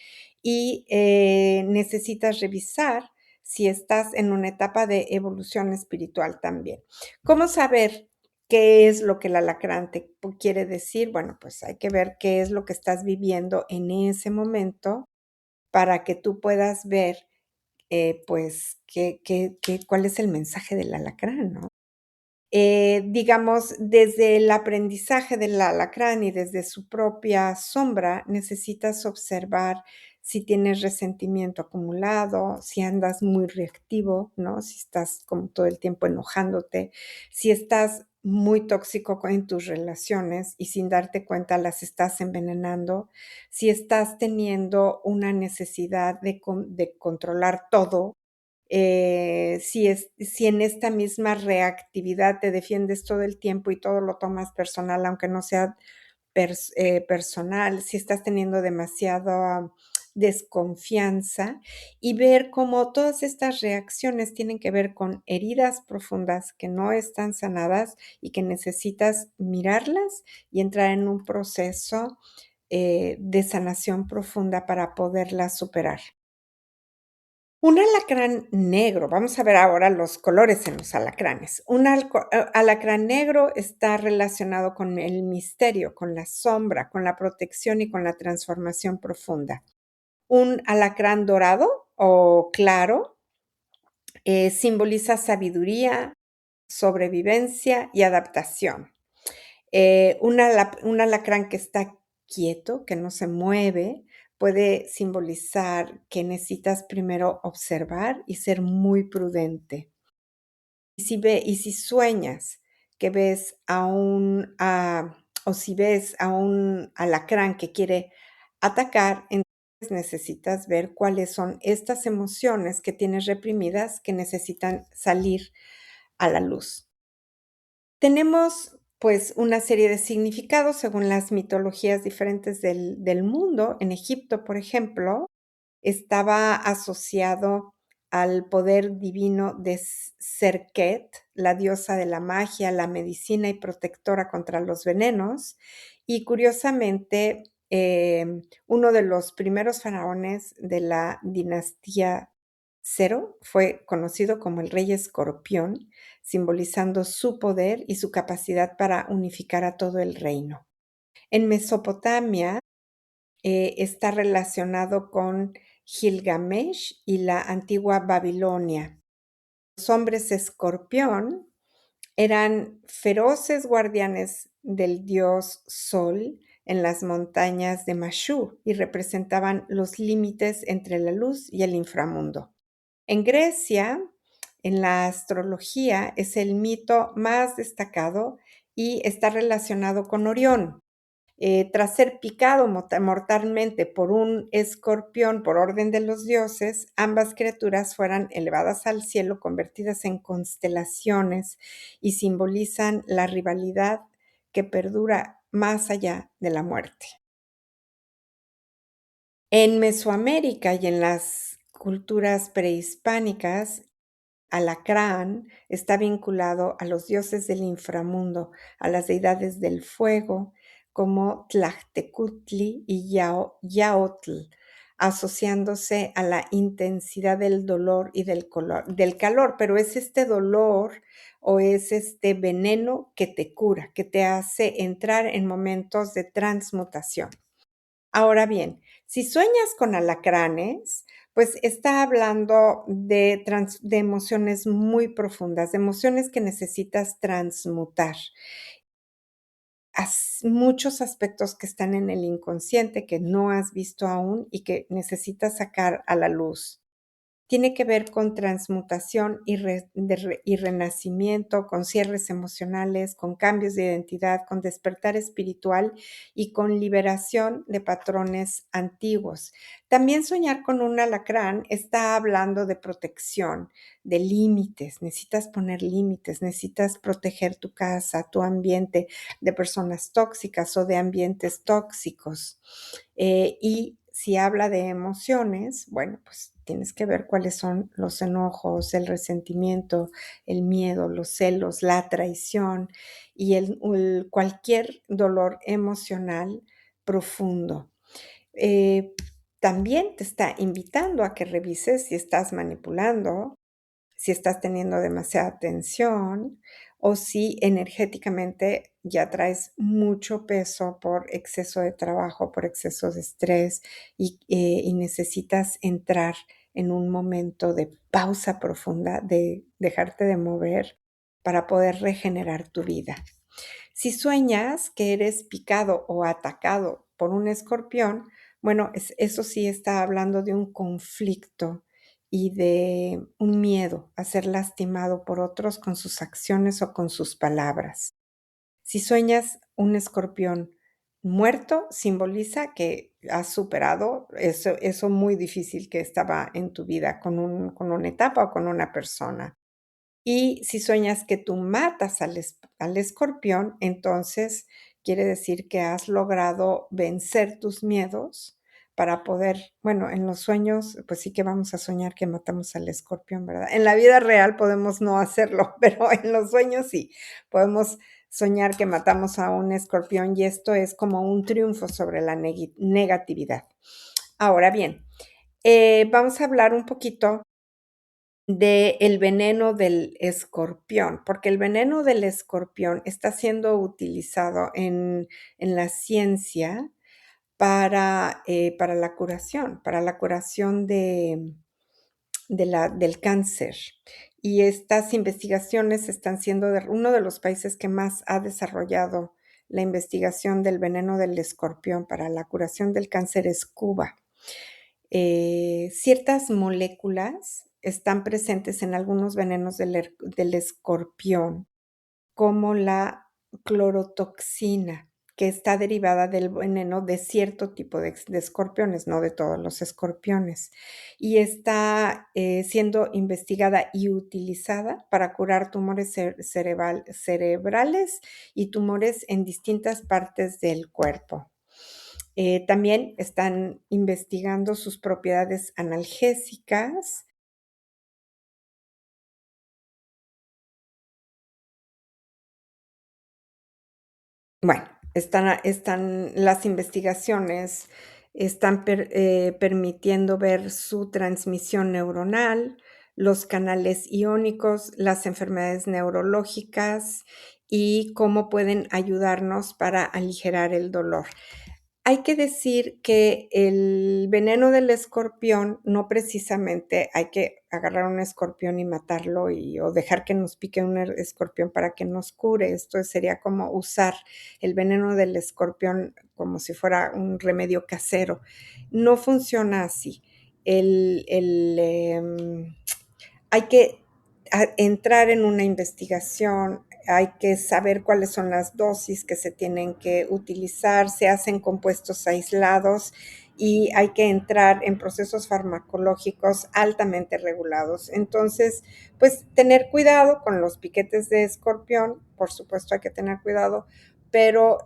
y necesitas revisar si estás en una etapa de evolución espiritual también. ¿Cómo saber ¿Qué es lo que el alacrán te quiere decir? Bueno, pues hay que ver qué es lo que estás viviendo en ese momento para que tú puedas ver, pues, cuál es el mensaje del alacrán, ¿no? Digamos, desde el aprendizaje del alacrán y desde su propia sombra, necesitas observar si tienes resentimiento acumulado, si andas muy reactivo, ¿no? Si estás como todo el tiempo enojándote, si estás muy tóxico en tus relaciones y sin darte cuenta las estás envenenando, si estás teniendo una necesidad de controlar todo, si en esta misma reactividad te defiendes todo el tiempo y todo lo tomas personal, aunque no sea personal, si estás teniendo demasiada desconfianza, y ver cómo todas estas reacciones tienen que ver con heridas profundas que no están sanadas y que necesitas mirarlas y entrar en un proceso, de sanación profunda para poderlas superar. Un alacrán negro, vamos a ver ahora los colores en los alacranes. Alacrán negro está relacionado con el misterio, con la sombra, con la protección y con la transformación profunda. Un alacrán dorado o claro simboliza sabiduría, sobrevivencia y adaptación. Un alacrán que está quieto, que no se mueve, puede simbolizar que necesitas primero observar y ser muy prudente. Y si sueñas que ves o si ves a un alacrán que quiere atacar, entonces necesitas ver cuáles son estas emociones que tienes reprimidas que necesitan salir a la luz. Tenemos, pues, una serie de significados según las mitologías diferentes del mundo. En Egipto, por ejemplo, estaba asociado al poder divino de Serket, la diosa de la magia, la medicina y protectora contra los venenos. Y curiosamente, uno de los primeros faraones de la dinastía Cero fue conocido como el rey escorpión, simbolizando su poder y su capacidad para unificar a todo el reino. En Mesopotamia, está relacionado con Gilgamesh y la antigua Babilonia. Los hombres escorpión eran feroces guardianes del dios Sol en las montañas de Mashu y representaban los límites entre la luz y el inframundo. En Grecia, en la astrología, es el mito más destacado y está relacionado con Orión. Tras ser picado mortalmente por un escorpión por orden de los dioses, ambas criaturas fueran elevadas al cielo, convertidas en constelaciones y simbolizan la rivalidad que perdura más allá de la muerte. En Mesoamérica y en las culturas prehispánicas, alacrán está vinculado a los dioses del inframundo, a las deidades del fuego, como Tlachtecutli y Yaotl, asociándose a la intensidad del dolor y del calor, pero es este dolor o es este veneno que te cura, que te hace entrar en momentos de transmutación. Ahora bien, si sueñas con alacranes, pues está hablando de emociones muy profundas, de emociones que necesitas transmutar. Muchos aspectos que están en el inconsciente que no has visto aún y que necesitas sacar a la luz. Tiene que ver con transmutación y renacimiento, con cierres emocionales, con cambios de identidad, con despertar espiritual y con liberación de patrones antiguos. También soñar con un alacrán está hablando de protección, de límites. Necesitas poner límites, necesitas proteger tu casa, tu ambiente de personas tóxicas o de ambientes tóxicos. Y si habla de emociones, bueno, pues tienes que ver cuáles son los enojos, el resentimiento, el miedo, los celos, la traición y cualquier dolor emocional profundo. Eh, También te está invitando a que revises si estás manipulando, si estás teniendo demasiada tensión o si energéticamente ya traes mucho peso por exceso de trabajo, por exceso de estrés y necesitas entrar en un momento de pausa profunda, de dejarte de mover para poder regenerar tu vida. Si sueñas que eres picado o atacado por un escorpión, bueno, eso sí está hablando de un conflicto y de un miedo a ser lastimado por otros con sus acciones o con sus palabras. Si sueñas un escorpión muerto, simboliza que has superado eso muy difícil que estaba en tu vida con una etapa o con una persona. Y si sueñas que tú matas al escorpión, entonces quiere decir que has logrado vencer tus miedos para poder, bueno, en los sueños, pues sí que vamos a soñar que matamos al escorpión, ¿verdad? En la vida real podemos no hacerlo, pero en los sueños sí, podemos soñar que matamos a un escorpión y esto es como un triunfo sobre la negatividad. Ahora bien, vamos a hablar un poquito del veneno del escorpión, porque el veneno del escorpión está siendo utilizado en la ciencia para la curación del cáncer. Y estas investigaciones están siendo de uno de los países que más ha desarrollado la investigación del veneno del escorpión para la curación del cáncer es Cuba. Ciertas moléculas están presentes en algunos venenos del escorpión, como la clorotoxina, que está derivada del veneno de cierto tipo de escorpiones, no de todos los escorpiones, y está siendo investigada y utilizada para curar tumores cerebrales y tumores en distintas partes del cuerpo. También están investigando sus propiedades analgésicas. Bueno, están las investigaciones están permitiendo ver su transmisión neuronal, los canales iónicos, las enfermedades neurológicas y cómo pueden ayudarnos para aligerar el dolor. Hay que decir que el veneno del escorpión no precisamente hay que agarrar un escorpión y matarlo o dejar que nos pique un escorpión para que nos cure. Esto sería como usar el veneno del escorpión como si fuera un remedio casero. No funciona así. El, el, hay que entrar en una investigación, hay que saber cuáles son las dosis que se tienen que utilizar, se hacen compuestos aislados y hay que entrar en procesos farmacológicos altamente regulados. Entonces, pues tener cuidado con los piquetes de escorpión, por supuesto hay que tener cuidado, pero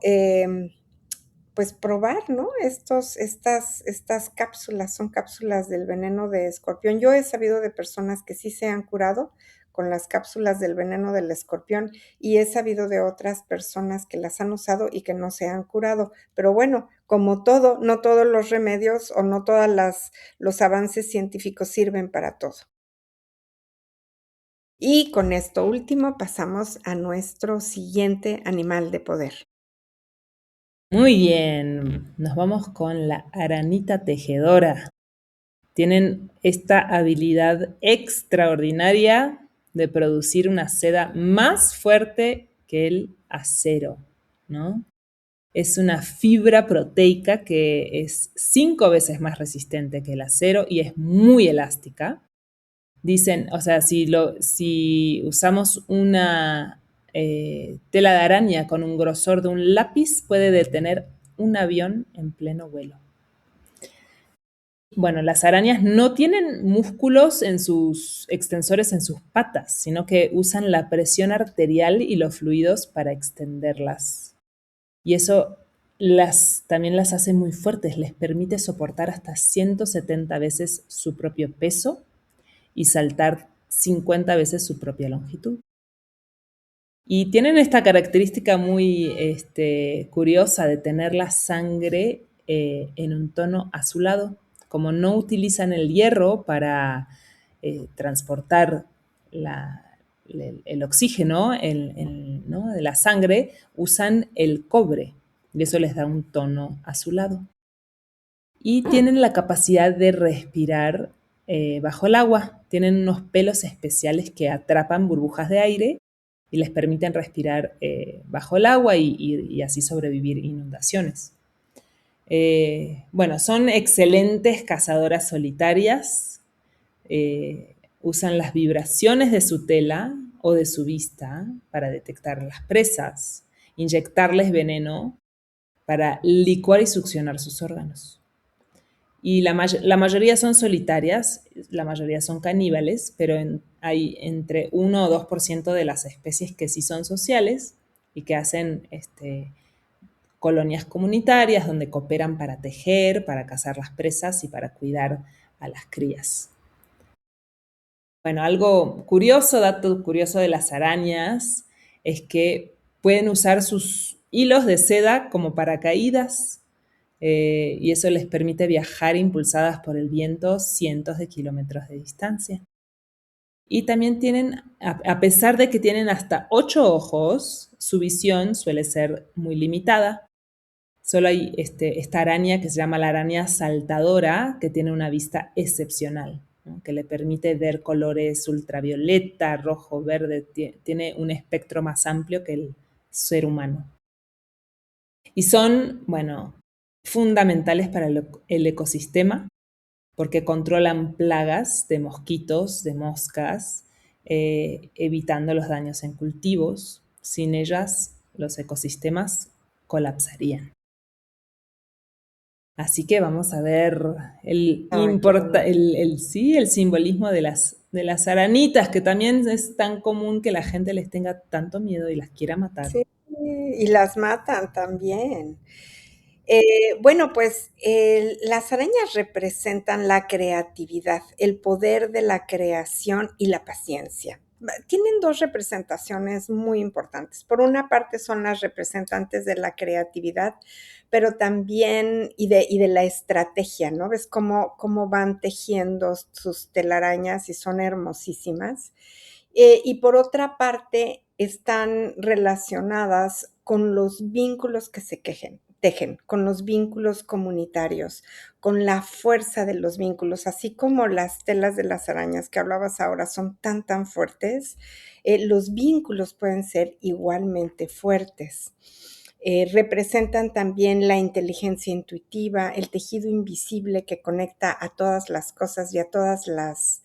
pues probar, ¿no? Estas cápsulas son cápsulas del veneno de escorpión. Yo he sabido de personas que sí se han curado con las cápsulas del veneno del escorpión y he sabido de otras personas que las han usado y que no se han curado. Pero bueno, como todo, no todos los remedios o no todos los avances científicos sirven para todo. Y con esto último pasamos a nuestro siguiente animal de poder. Muy bien, nos vamos con la aranita tejedora. Tienen esta habilidad extraordinaria de producir una seda más fuerte que el acero, ¿no? Es una fibra proteica que es 5 veces más resistente que el acero y es muy elástica. Dicen, o sea, si usamos una tela de araña con un grosor de un lápiz, puede detener un avión en pleno vuelo. Bueno, las arañas no tienen músculos en sus extensores en sus patas, sino que usan la presión arterial y los fluidos para extenderlas. Y eso también las hace muy fuertes, les permite soportar hasta 170 veces su propio peso y saltar 50 veces su propia longitud. Y tienen esta característica muy curiosa de tener la sangre en un tono azulado. Como no utilizan el hierro para transportar el oxígeno ¿no? de la sangre, usan el cobre y eso les da un tono azulado. Y tienen la capacidad de respirar bajo el agua. Tienen unos pelos especiales que atrapan burbujas de aire y les permiten respirar bajo el agua y así sobrevivir inundaciones. Bueno, son excelentes cazadoras solitarias. Usan las vibraciones de su tela o de su vista para detectar las presas, inyectarles veneno para licuar y succionar sus órganos. Y la mayoría son solitarias, la mayoría son caníbales, pero hay entre 1 o 2% de las especies que sí son sociales y que hacen colonias comunitarias donde cooperan para tejer, para cazar las presas y para cuidar a las crías. Bueno, algo curioso, dato curioso de las arañas, es que pueden usar sus hilos de seda como paracaídas y eso les permite viajar impulsadas por el viento cientos de kilómetros de distancia. Y también tienen, a pesar de que tienen hasta 8 ojos, su visión suele ser muy limitada. Solo hay esta araña que se llama la araña saltadora, que tiene una vista excepcional, ¿no? Que le permite ver colores ultravioleta, rojo, verde, tiene un espectro más amplio que el ser humano. Y son, bueno, fundamentales para el ecosistema porque controlan plagas de mosquitos, de moscas, evitando los daños en cultivos. Sin ellas, los ecosistemas colapsarían. Así que vamos a ver Ay, qué bonito. el simbolismo de las aranitas, que también es tan común que la gente les tenga tanto miedo y las quiera matar. Sí, y las matan también. Bueno, pues, las arañas representan la creatividad, el poder de la creación y la paciencia. Tienen 2 representaciones muy importantes. Por una parte, son las representantes de la creatividad, pero también y de la estrategia, ¿no? Ves cómo van tejiendo sus telarañas y son hermosísimas. Y por otra parte, están relacionadas con los vínculos que se tejen, con los vínculos comunitarios, con la fuerza de los vínculos, así como las telas de las arañas que hablabas ahora son tan fuertes, los vínculos pueden ser igualmente fuertes. Representan también la inteligencia intuitiva, el tejido invisible que conecta a todas las cosas y a todas las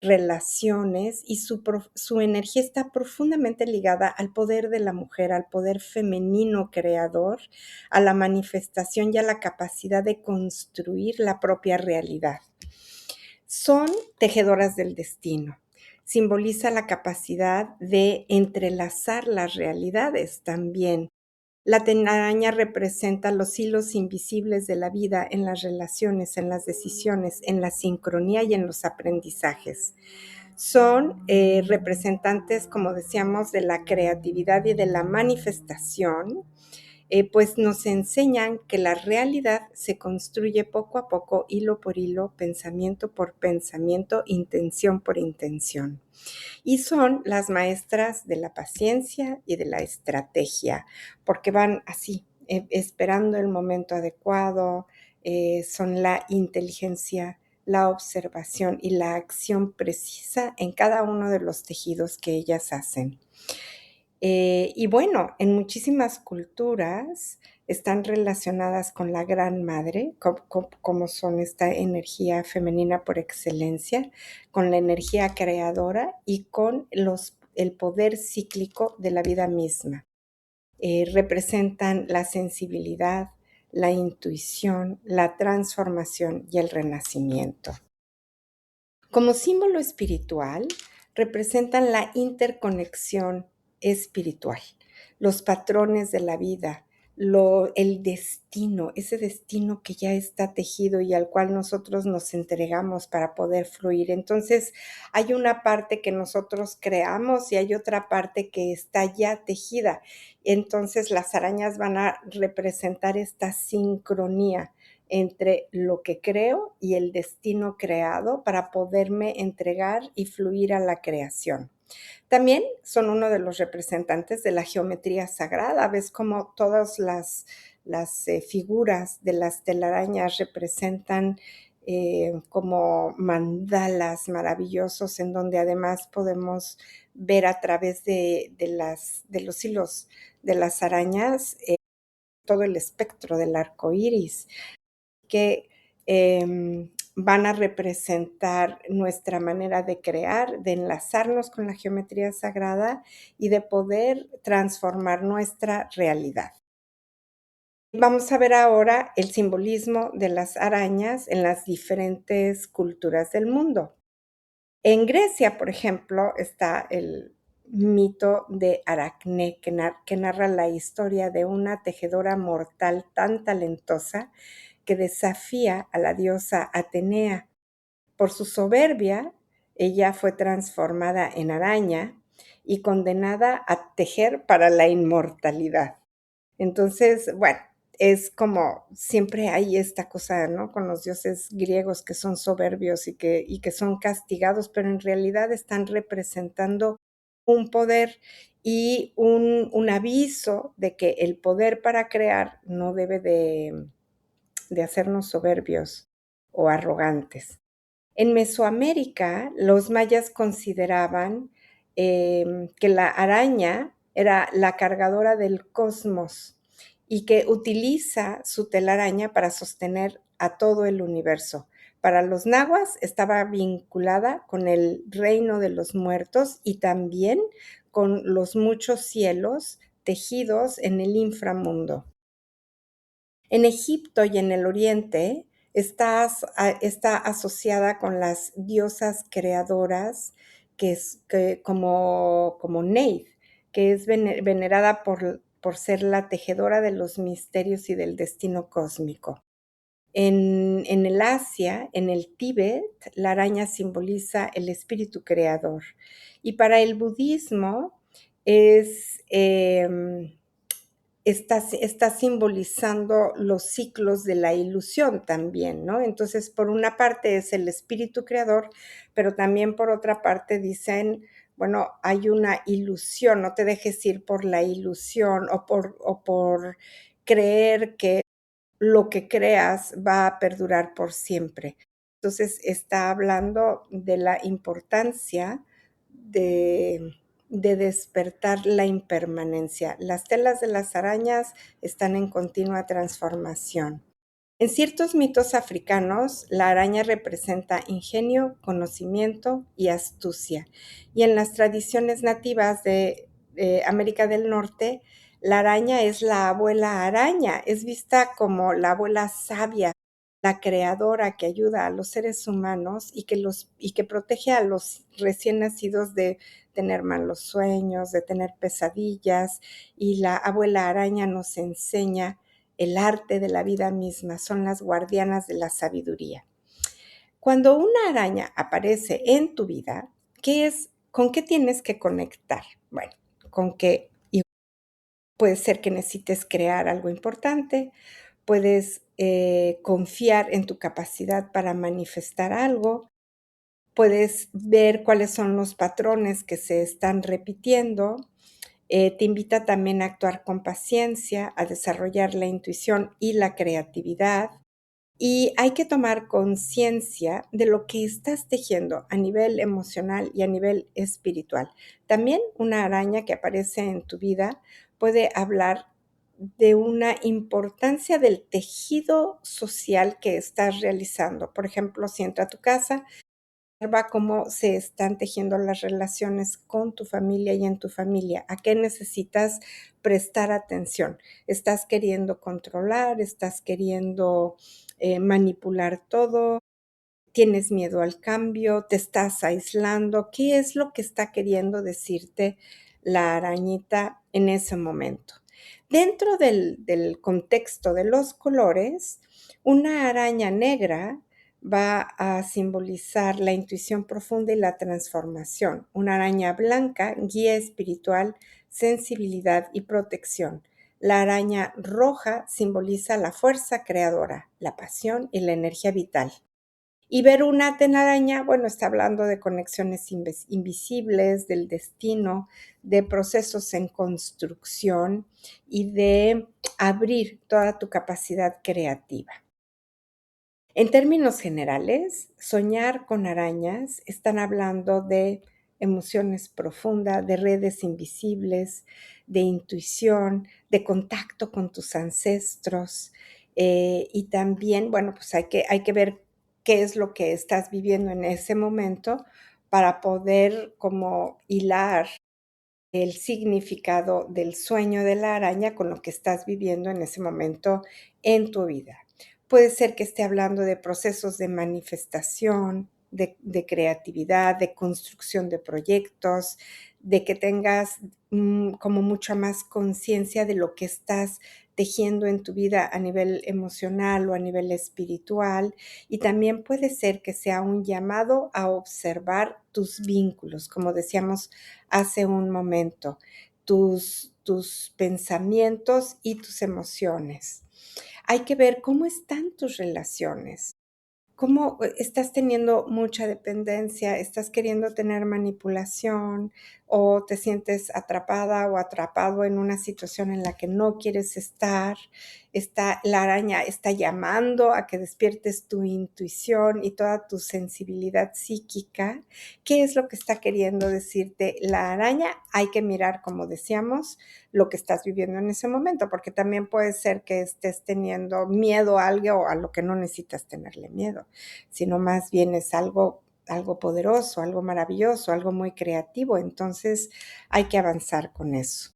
relaciones y su energía está profundamente ligada al poder de la mujer, al poder femenino creador, a la manifestación y a la capacidad de construir la propia realidad. Son tejedoras del destino. Simboliza la capacidad de entrelazar las realidades también. La telaraña representa los hilos invisibles de la vida en las relaciones, en las decisiones, en la sincronía y en los aprendizajes. Son representantes, como decíamos, de la creatividad y de la manifestación, pues nos enseñan que la realidad se construye poco a poco, hilo por hilo, pensamiento por pensamiento, intención por intención. Y son las maestras de la paciencia y de la estrategia, porque van así, esperando el momento adecuado, son la inteligencia, la observación y la acción precisa en cada uno de los tejidos que ellas hacen. Y bueno, en muchísimas culturas están relacionadas con la Gran Madre, como son esta energía femenina por excelencia, con la energía creadora y con el poder cíclico de la vida misma. Representan la sensibilidad, la intuición, la transformación y el renacimiento. Como símbolo espiritual, representan la interconexión espiritual, los patrones de la vida, el destino, ese destino que ya está tejido y al cual nosotros nos entregamos para poder fluir. Entonces, hay una parte que nosotros creamos y hay otra parte que está ya tejida. Entonces, las arañas van a representar esta sincronía entre lo que creo y el destino creado para poderme entregar y fluir a la creación. También son uno de los representantes de la geometría sagrada. Ves como todas las figuras de las telarañas representan como mandalas maravillosos en donde además podemos ver a través de los hilos de las arañas todo el espectro del arco iris que van a representar nuestra manera de crear, de enlazarnos con la geometría sagrada y de poder transformar nuestra realidad. Vamos a ver ahora el simbolismo de las arañas en las diferentes culturas del mundo. En Grecia, por ejemplo, está el mito de Aracné, que narra la historia de una tejedora mortal tan talentosa que desafía a la diosa Atenea. Por su soberbia, ella fue transformada en araña y condenada a tejer para la inmortalidad. Entonces, bueno, es como siempre hay esta cosa, ¿no? Con los dioses griegos que son soberbios y que son castigados, pero en realidad están representando un poder y un aviso de que el poder para crear no debe de hacernos soberbios o arrogantes. En Mesoamérica, los mayas consideraban que la araña era la cargadora del cosmos y que utiliza su telaraña para sostener a todo el universo. Para los nahuas estaba vinculada con el reino de los muertos y también con los muchos cielos tejidos en el inframundo. En Egipto y en el Oriente está asociada con las diosas creadoras, como Neith, que es venerada por ser la tejedora de los misterios y del destino cósmico. En el Asia, en el Tíbet, la araña simboliza el espíritu creador. Y para el budismo es está simbolizando los ciclos de la ilusión también, ¿no? Entonces, por una parte es el espíritu creador, pero también por otra parte dicen, bueno, hay una ilusión, no te dejes ir por la ilusión o por creer que lo que creas va a perdurar por siempre. Entonces, está hablando de la importancia de despertar la impermanencia. Las telas de las arañas están en continua transformación. En ciertos mitos africanos, la araña representa ingenio, conocimiento y astucia. Y en las tradiciones nativas de América del Norte, la araña es la abuela araña, es vista como la abuela sabia, la creadora que ayuda a los seres humanos y que protege a los recién nacidos de tener malos sueños, de tener pesadillas. Y la abuela araña nos enseña el arte de la vida misma, son las guardianas de la sabiduría. Cuando una araña aparece en tu vida, ¿con qué tienes que conectar? Bueno, con que puede ser que necesites crear algo importante, puedes confiar en tu capacidad para manifestar algo, puedes ver cuáles son los patrones que se están repitiendo. Te invita también a actuar con paciencia, a desarrollar la intuición y la creatividad. Y hay que tomar conciencia de lo que estás tejiendo a nivel emocional y a nivel espiritual. También una araña que aparece en tu vida puede hablar de una importancia del tejido social que estás realizando. Por ejemplo, si entra a tu casa, observa cómo se están tejiendo las relaciones con tu familia y en tu familia. ¿A qué necesitas prestar atención? ¿Estás queriendo controlar? ¿Estás queriendo manipular todo? ¿Tienes miedo al cambio? ¿Te estás aislando? ¿Qué es lo que está queriendo decirte la arañita en ese momento? Dentro del contexto de los colores, una araña negra va a simbolizar la intuición profunda y la transformación. Una araña blanca, guía espiritual, sensibilidad y protección. La araña roja simboliza la fuerza creadora, la pasión y la energía vital. Y ver una telaraña, bueno, está hablando de conexiones invisibles, del destino, de procesos en construcción y de abrir toda tu capacidad creativa. En términos generales, soñar con arañas están hablando de emociones profundas, de redes invisibles, de intuición, de contacto con tus ancestros, y también, bueno, pues hay que ver qué es lo que estás viviendo en ese momento para poder como hilar el significado del sueño de la araña con lo que estás viviendo en ese momento en tu vida. Puede ser que esté hablando de procesos de manifestación, de creatividad, de construcción de proyectos, de que tengas como mucha más conciencia de lo que estás tejiendo en tu vida a nivel emocional o a nivel espiritual. Y también puede ser que sea un llamado a observar tus vínculos, como decíamos hace un momento, tus pensamientos y tus emociones. Hay que ver cómo están tus relaciones. ¿Cómo estás teniendo mucha dependencia? ¿Estás queriendo tener manipulación o te sientes atrapada o atrapado en una situación en la que no quieres estar? La araña está llamando a que despiertes tu intuición y toda tu sensibilidad psíquica. ¿Qué es lo que está queriendo decirte la araña? Hay que mirar, como decíamos, lo que estás viviendo en ese momento, porque también puede ser que estés teniendo miedo a algo a lo que no necesitas tenerle miedo, sino más bien es algo poderoso, algo maravilloso, algo muy creativo. Entonces hay que avanzar con eso.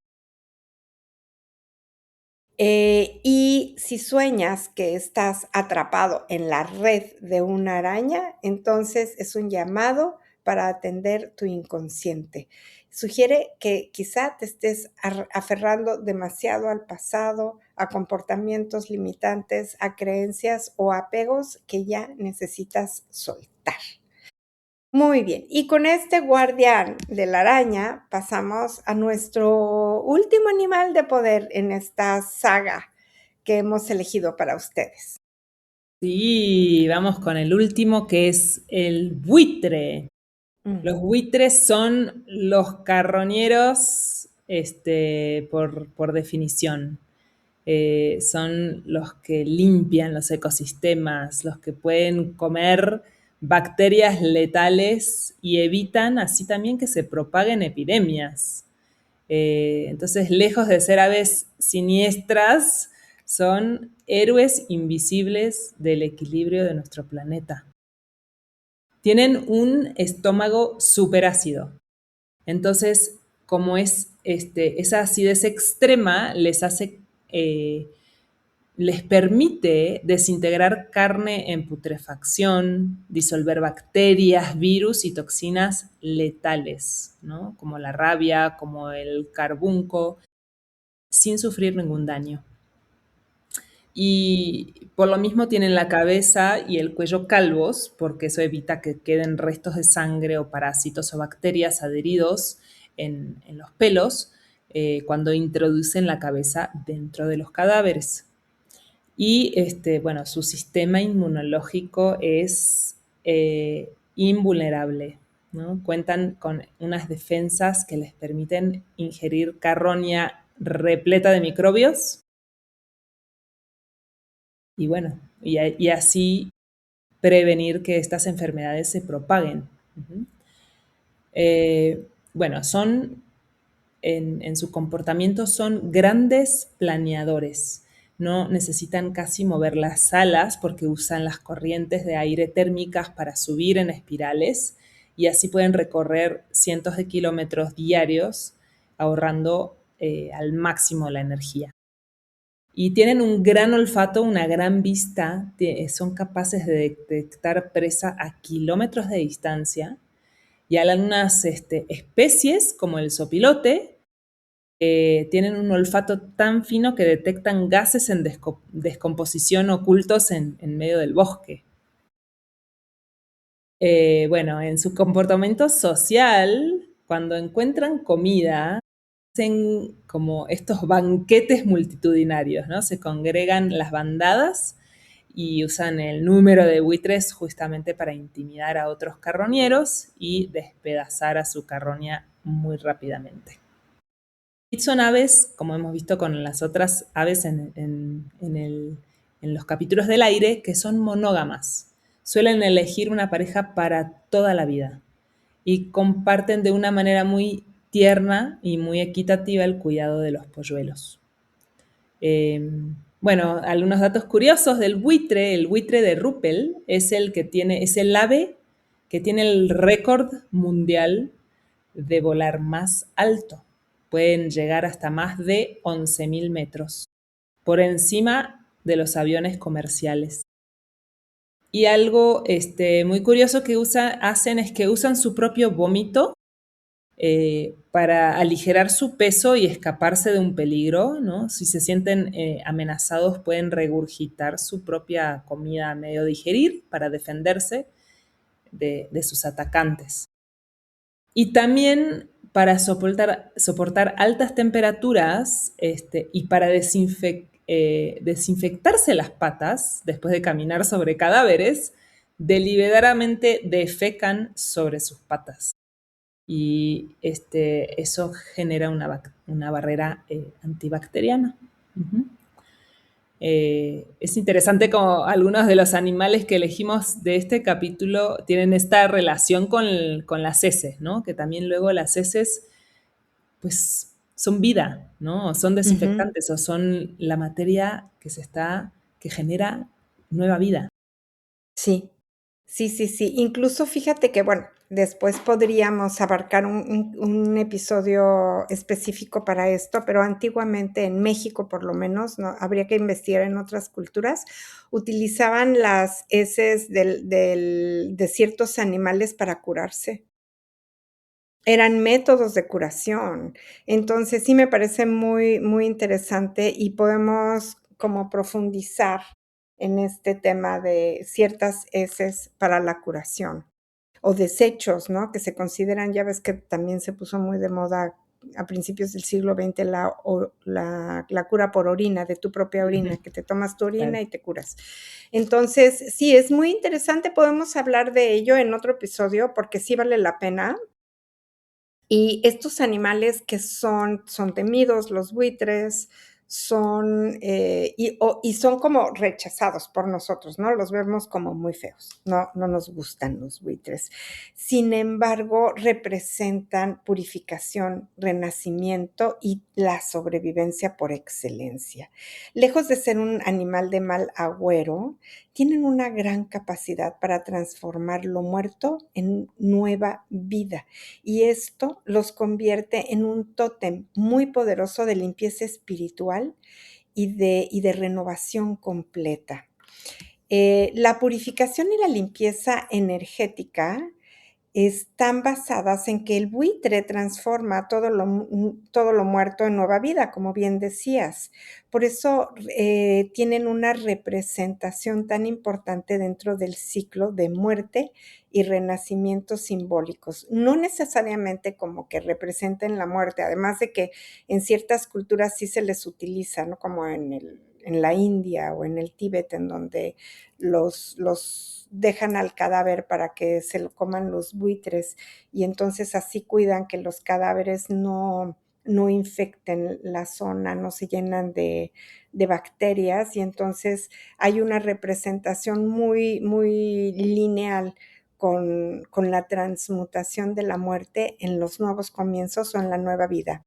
Y si sueñas que estás atrapado en la red de una araña, entonces es un llamado para atender tu inconsciente. Sugiere que quizá te estés aferrando demasiado al pasado, a comportamientos limitantes, a creencias o apegos que ya necesitas soltar. Muy bien, y con este guardián de la araña pasamos a nuestro último animal de poder en esta saga que hemos elegido para ustedes. Sí, vamos con el último que es el buitre. Los Ujú. buitres son los carroñeros, por definición. Son los que limpian los ecosistemas, los que pueden comer bacterias letales y evitan así también que se propaguen epidemias. Entonces, lejos de ser aves siniestras, son héroes invisibles del equilibrio de nuestro planeta. Tienen un estómago superácido. Entonces, como esa acidez extrema eh, les permite desintegrar carne en putrefacción, disolver bacterias, virus y toxinas letales, ¿no? Como la rabia, como el carbunco, sin sufrir ningún daño. Y por lo mismo tienen la cabeza y el cuello calvos, porque eso evita que queden restos de sangre o parásitos o bacterias adheridos en los pelos cuando introducen la cabeza dentro de los cadáveres. Y bueno, su sistema inmunológico es invulnerable, ¿no? Cuentan con unas defensas que les permiten ingerir carroña repleta de microbios y bueno, y así prevenir que estas enfermedades se propaguen. Uh-huh. Bueno, en su comportamiento son grandes planeadores. No necesitan casi mover las alas porque usan las corrientes de aire térmicas para subir en espirales y así pueden recorrer cientos de kilómetros diarios ahorrando al máximo la energía. Y tienen un gran olfato, una gran vista, son capaces de detectar presa a kilómetros de distancia y algunas especies como el sopilote tienen un olfato tan fino que detectan gases en descomposición ocultos en medio del bosque. Bueno, en su comportamiento social, cuando encuentran comida, hacen como estos banquetes multitudinarios, ¿no? Se congregan las bandadas y usan el número de buitres justamente para intimidar a otros carroñeros y despedazar a su carroña muy rápidamente. Y son aves, como hemos visto con las otras aves en los capítulos del aire, que son monógamas. Suelen elegir una pareja para toda la vida y comparten de una manera muy tierna y muy equitativa el cuidado de los polluelos. Bueno, algunos datos curiosos del buitre. El buitre de Ruppel es el ave que tiene el récord mundial de volar más alto. Pueden llegar hasta más de 11.000 metros, por encima de los aviones comerciales. Y algo muy curioso que hacen es que usan su propio vómito para aligerar su peso y escaparse de un peligro, ¿no? Si se sienten amenazados, pueden regurgitar su propia comida a medio digerir para defenderse de sus atacantes. Y también para soportar altas temperaturas y para desinfectarse las patas después de caminar sobre cadáveres, deliberadamente defecan sobre sus patas. Y eso genera una barrera antibacteriana. Uh-huh. Es interesante como algunos de los animales que elegimos de este capítulo tienen esta relación con las heces, ¿no? Que también luego las heces, pues, son vida, ¿no? O son desinfectantes, o son la materia que genera nueva vida. Sí. Sí, sí, sí. Incluso fíjate que, bueno, después podríamos abarcar un episodio específico para esto, pero antiguamente en México, por lo menos, no habría que investigar en otras culturas, utilizaban las heces de ciertos animales para curarse. Eran métodos de curación. Entonces, sí me parece muy, muy interesante y podemos como profundizar en este tema de ciertas heces para la curación o desechos, ¿no? Que se consideran, ya ves que también se puso muy de moda a principios del siglo XX la cura por orina, de tu propia orina, que te tomas tu orina Claro. y te curas. Entonces, sí, es muy interesante, podemos hablar de ello en otro episodio porque sí vale la pena. Y estos animales que son temidos, los buitres, y son como rechazados por nosotros, ¿no? Los vemos como muy feos, no nos gustan los buitres. Sin embargo, representan purificación, renacimiento y la sobrevivencia por excelencia. Lejos de ser un animal de mal agüero, tienen una gran capacidad para transformar lo muerto en nueva vida. Y esto los convierte en un tótem muy poderoso de limpieza espiritual y de renovación completa. La purificación y la limpieza energética están basadas en que el buitre transforma todo lo muerto en nueva vida, como bien decías. Por eso tienen una representación tan importante dentro del ciclo de muerte y renacimiento simbólicos. No necesariamente como que representen la muerte, además de que en ciertas culturas sí se les utiliza, ¿no? Como en la India o en el Tíbet, en donde los dejan al cadáver para que se lo coman los buitres y entonces así cuidan que los cadáveres no infecten la zona, no se llenan de bacterias y entonces hay una representación muy, muy lineal con la transmutación de la muerte en los nuevos comienzos o en la nueva vida.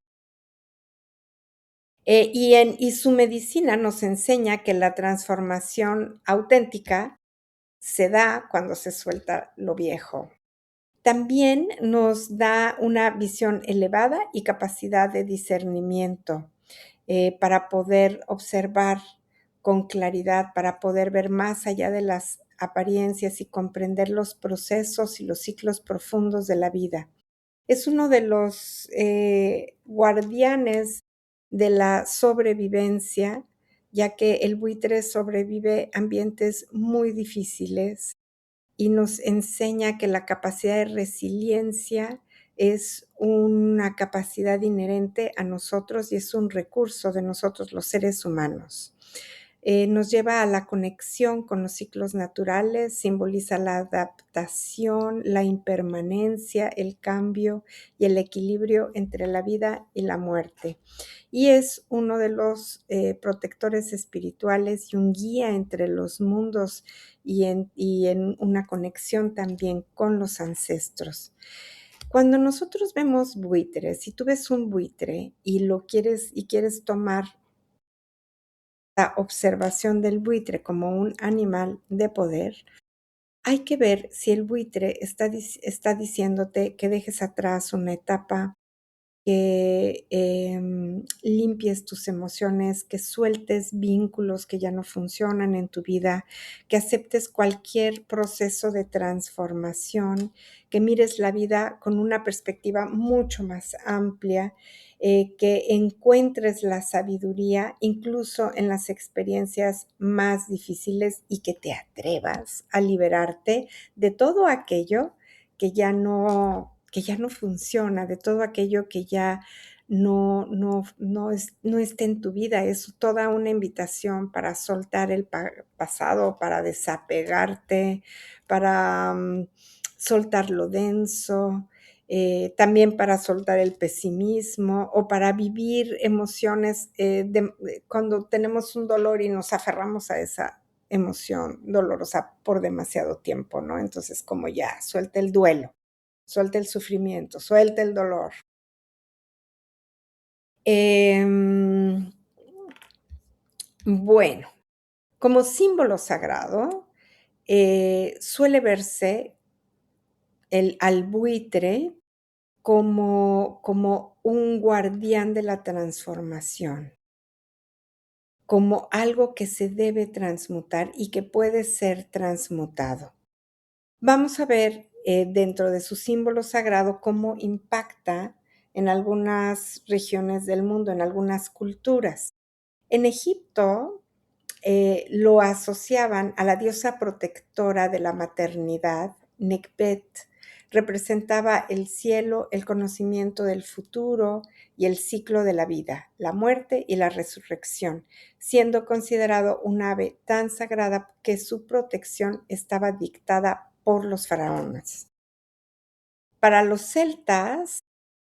Y su medicina nos enseña que la transformación auténtica se da cuando se suelta lo viejo. También nos da una visión elevada y capacidad de discernimiento para poder observar con claridad, para poder ver más allá de las apariencias y comprender los procesos y los ciclos profundos de la vida. Es uno de los guardianes de la sobrevivencia, ya que el buitre sobrevive ambientes muy difíciles y nos enseña que la capacidad de resiliencia es una capacidad inherente a nosotros y es un recurso de nosotros los seres humanos. nos lleva a la conexión con los ciclos naturales, simboliza la adaptación, la impermanencia, el cambio y el equilibrio entre la vida y la muerte. Y es uno de los protectores espirituales y un guía entre los mundos y en una conexión también con los ancestros. Cuando nosotros vemos buitres, si tú ves un buitre y quieres tomar la observación del buitre como un animal de poder, hay que ver si el buitre está diciéndote que dejes atrás una etapa, que limpies tus emociones, que sueltes vínculos que ya no funcionan en tu vida, que aceptes cualquier proceso de transformación, que mires la vida con una perspectiva mucho más amplia, que encuentres la sabiduría incluso en las experiencias más difíciles y que te atrevas a liberarte de todo aquello que ya no funciona, de todo aquello que ya no esté en tu vida. Es toda una invitación para soltar el pasado, para desapegarte, para soltar lo denso, también para soltar el pesimismo o para vivir emociones cuando tenemos un dolor y nos aferramos a esa emoción dolorosa por demasiado tiempo, ¿no? Entonces, como ya, suelta el duelo, suelta el sufrimiento, suelta el dolor. Em, bueno, como símbolo sagrado, suele verse al buitre como un guardián de la transformación, como algo que se debe transmutar y que puede ser transmutado. Vamos a ver dentro de su símbolo sagrado cómo impacta en algunas regiones del mundo, en algunas culturas. En Egipto lo asociaban a la diosa protectora de la maternidad, Nekhbet. Representaba el cielo, el conocimiento del futuro y el ciclo de la vida, la muerte y la resurrección, siendo considerado un ave tan sagrada que su protección estaba dictada por los faraones. Para los celtas,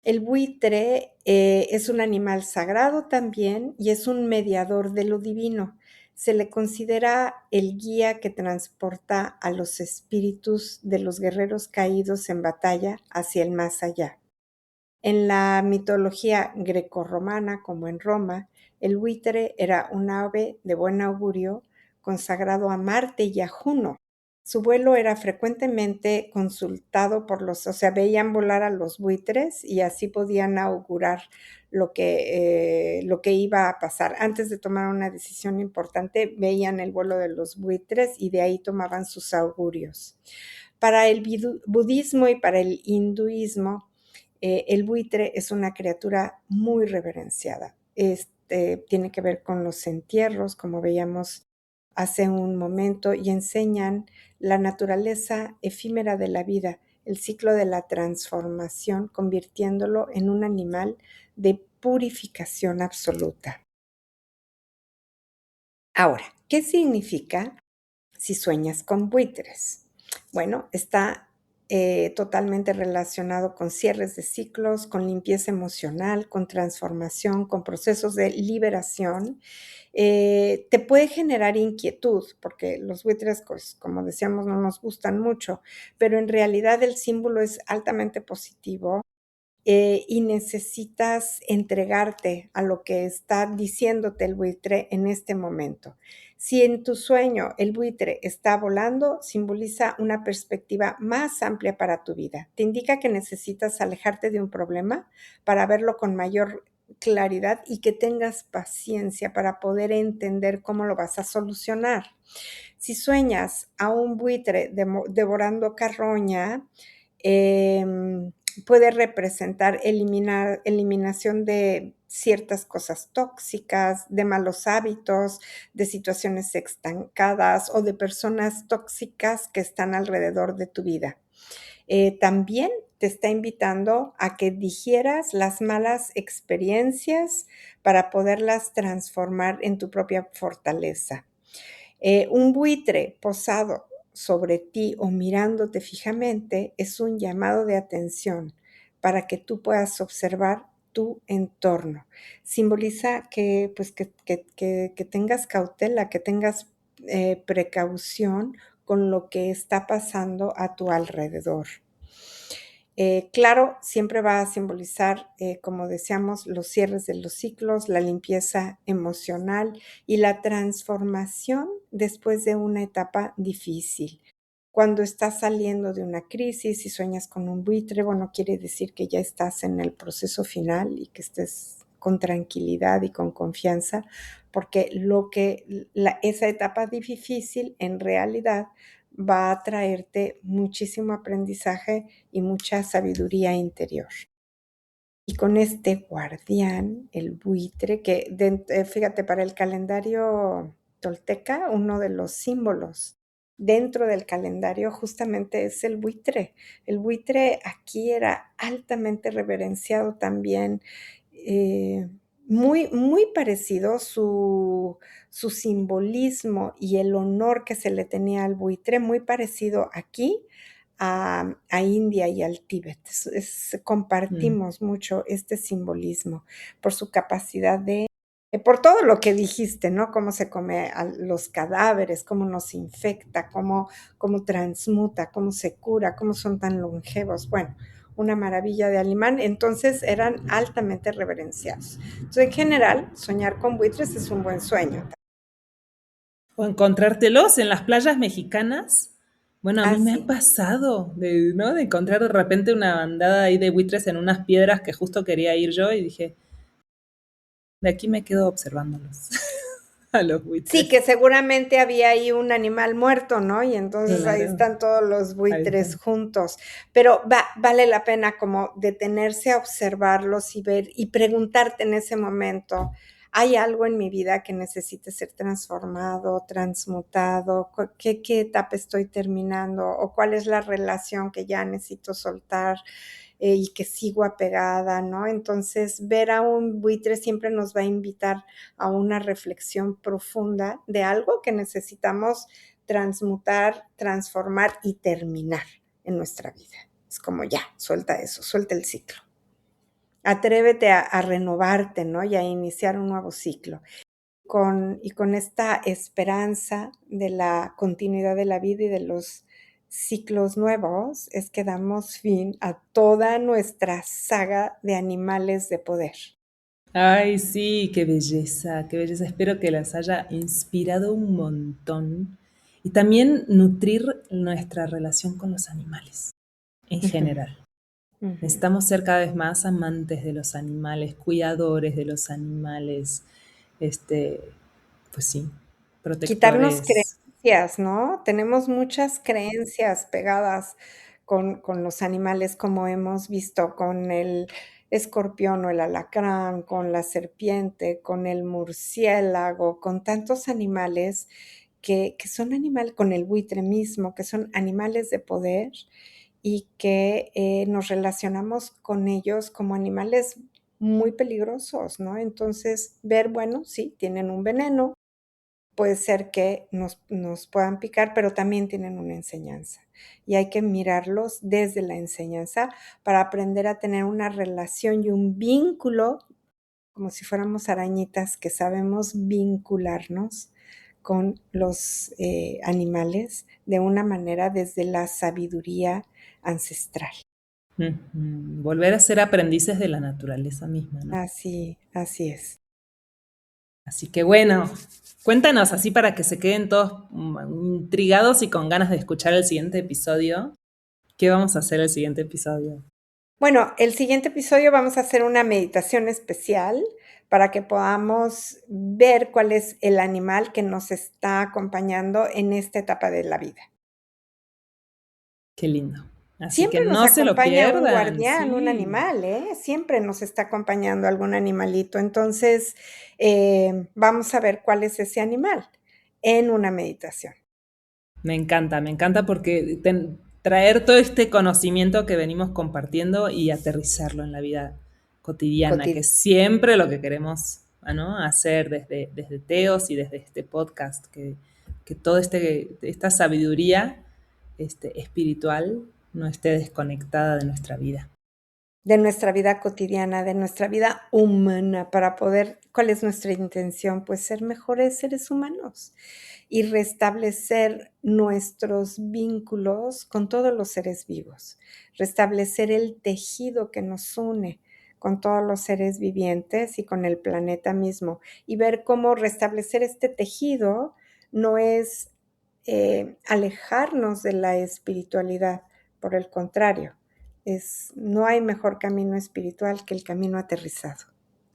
el buitre es un animal sagrado también y es un mediador de lo divino. Se le considera el guía que transporta a los espíritus de los guerreros caídos en batalla hacia el más allá. En la mitología grecorromana, como en Roma, el buitre era un ave de buen augurio consagrado a Marte y a Juno. Su vuelo era frecuentemente consultado o sea, veían volar a los buitres y así podían augurar lo que iba a pasar. Antes de tomar una decisión importante, veían el vuelo de los buitres y de ahí tomaban sus augurios. Para el budismo y para el hinduismo, el buitre es una criatura muy reverenciada. Tiene que ver con los entierros, como veíamos hace un momento, y enseñan la naturaleza efímera de la vida, el ciclo de la transformación, convirtiéndolo en un animal de purificación absoluta. Ahora, ¿qué significa si sueñas con buitres? Bueno, está totalmente relacionado con cierres de ciclos, con limpieza emocional, con transformación, con procesos de liberación. Te puede generar inquietud, porque los buitres, pues, como decíamos, no nos gustan mucho, pero en realidad el símbolo es altamente positivo y necesitas entregarte a lo que está diciéndote el buitre en este momento. Si en tu sueño el buitre está volando, simboliza una perspectiva más amplia para tu vida. Te indica que necesitas alejarte de un problema para verlo con mayor claridad y que tengas paciencia para poder entender cómo lo vas a solucionar. Si sueñas a un buitre devorando carroña, puede representar eliminación de ciertas cosas tóxicas, de malos hábitos, de situaciones estancadas o de personas tóxicas que están alrededor de tu vida. También te está invitando a que digieras las malas experiencias para poderlas transformar en tu propia fortaleza. Un buitre posado sobre ti o mirándote fijamente es un llamado de atención para que tú puedas observar tu entorno. Simboliza que, pues, que tengas cautela, que tengas precaución con lo que está pasando a tu alrededor. Claro, siempre va a simbolizar, como decíamos, los cierres de los ciclos, la limpieza emocional y la transformación después de una etapa difícil. Cuando estás saliendo de una crisis y sueñas con un buitre, bueno, quiere decir que ya estás en el proceso final y que estés con tranquilidad y con confianza, porque esa etapa difícil en realidad va a traerte muchísimo aprendizaje y mucha sabiduría interior. Y con este guardián, el buitre, fíjate, para el calendario tolteca, uno de los símbolos dentro del calendario justamente es el buitre. El buitre aquí era altamente reverenciado también, eh, muy parecido su simbolismo y el honor que se le tenía al buitre, muy parecido aquí a India y al Tíbet. Mm. Compartimos mucho este simbolismo por su capacidad por todo lo que dijiste, ¿no? Cómo se come a los cadáveres, cómo nos infecta, cómo transmuta, cómo se cura, cómo son tan longevos. Bueno, una maravilla de animal. Entonces eran altamente reverenciados. Entonces, en general, soñar con buitres es un buen sueño. O encontrártelos en las playas mexicanas. Bueno, a mí me ha Así. pasado de, ¿no? De encontrar de repente una bandada ahí de buitres en unas piedras que justo quería ir yo y dije, de aquí me quedo observándolos, a los Sí, buitres. que seguramente había ahí un animal muerto, ¿no? Y entonces ahí Claro, están todos los ahí buitres están. juntos. Pero vale la pena como detenerse a observarlos y ver y preguntarte en ese momento, ¿hay algo en mi vida que necesite ser transformado, transmutado? ¿Qué etapa estoy terminando? ¿O cuál es la relación que ya necesito soltar? Y que sigo apegada, ¿no? Entonces, ver a un buitre siempre nos va a invitar a una reflexión profunda de algo que necesitamos transmutar, transformar y terminar en nuestra vida. Es como ya, suelta eso, suelta el ciclo. Atrévete a renovarte, ¿no? Y a iniciar un nuevo ciclo. Con esta esperanza de la continuidad de la vida y de los ciclos nuevos, es que damos fin a toda nuestra saga de animales de poder. Ay, sí, qué belleza, qué belleza. Espero que las haya inspirado un montón. Y también nutrir nuestra relación con los animales en Ujú, general. ujú. Necesitamos ser cada vez más amantes de los animales, cuidadores de los animales, este, pues sí, Quitarnos protectores. creencias, ¿no? Tenemos muchas creencias pegadas con los animales, como hemos visto con el escorpión o el alacrán, con la serpiente, con el murciélago, con tantos animales que son animales, con el buitre mismo, que son animales de poder y que nos relacionamos con ellos como animales muy peligrosos, ¿no? Entonces, ver, bueno, sí, tienen un veneno, puede ser que nos puedan picar, pero también tienen una enseñanza. Y hay que mirarlos desde la enseñanza para aprender a tener una relación y un vínculo, como si fuéramos arañitas que sabemos vincularnos con los animales de una manera desde la sabiduría ancestral. Ujú. Volver a ser aprendices de la naturaleza misma, ¿no? Así es. Así que bueno, cuéntanos así para que se queden todos intrigados y con ganas de escuchar el siguiente episodio. ¿Qué vamos a hacer el siguiente episodio? Bueno, el siguiente episodio vamos a hacer una meditación especial para que podamos ver cuál es el animal que nos está acompañando en esta etapa de la vida. Qué lindo. Así que Siempre nos no se lo acompaña un pierdan, guardián, un sí. animal, ¿eh? Siempre nos está acompañando algún animalito. Entonces, vamos a ver cuál es ese animal en una meditación. Me encanta porque traer todo este conocimiento que venimos compartiendo y aterrizarlo en la vida cotidiana, que Coti es siempre lo que queremos, ¿no? Hacer desde Teos y desde este podcast, que toda esta sabiduría espiritual no esté desconectada de nuestra vida. de nuestra vida cotidiana, de nuestra vida humana, para poder ¿cuál es nuestra intención? Pues ser mejores seres humanos y restablecer nuestros vínculos con todos los seres vivos, restablecer el tejido que nos une con todos los seres vivientes y con el planeta mismo, y ver cómo restablecer este tejido no es, alejarnos de la espiritualidad, por el contrario, no hay mejor camino espiritual que el camino aterrizado,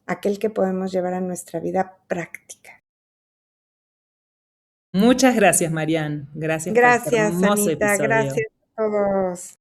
aquel que podemos llevar a nuestra vida práctica. Muchas gracias, Marian. Gracias por este Gracias, hermoso Anita, episodio. gracias a todos.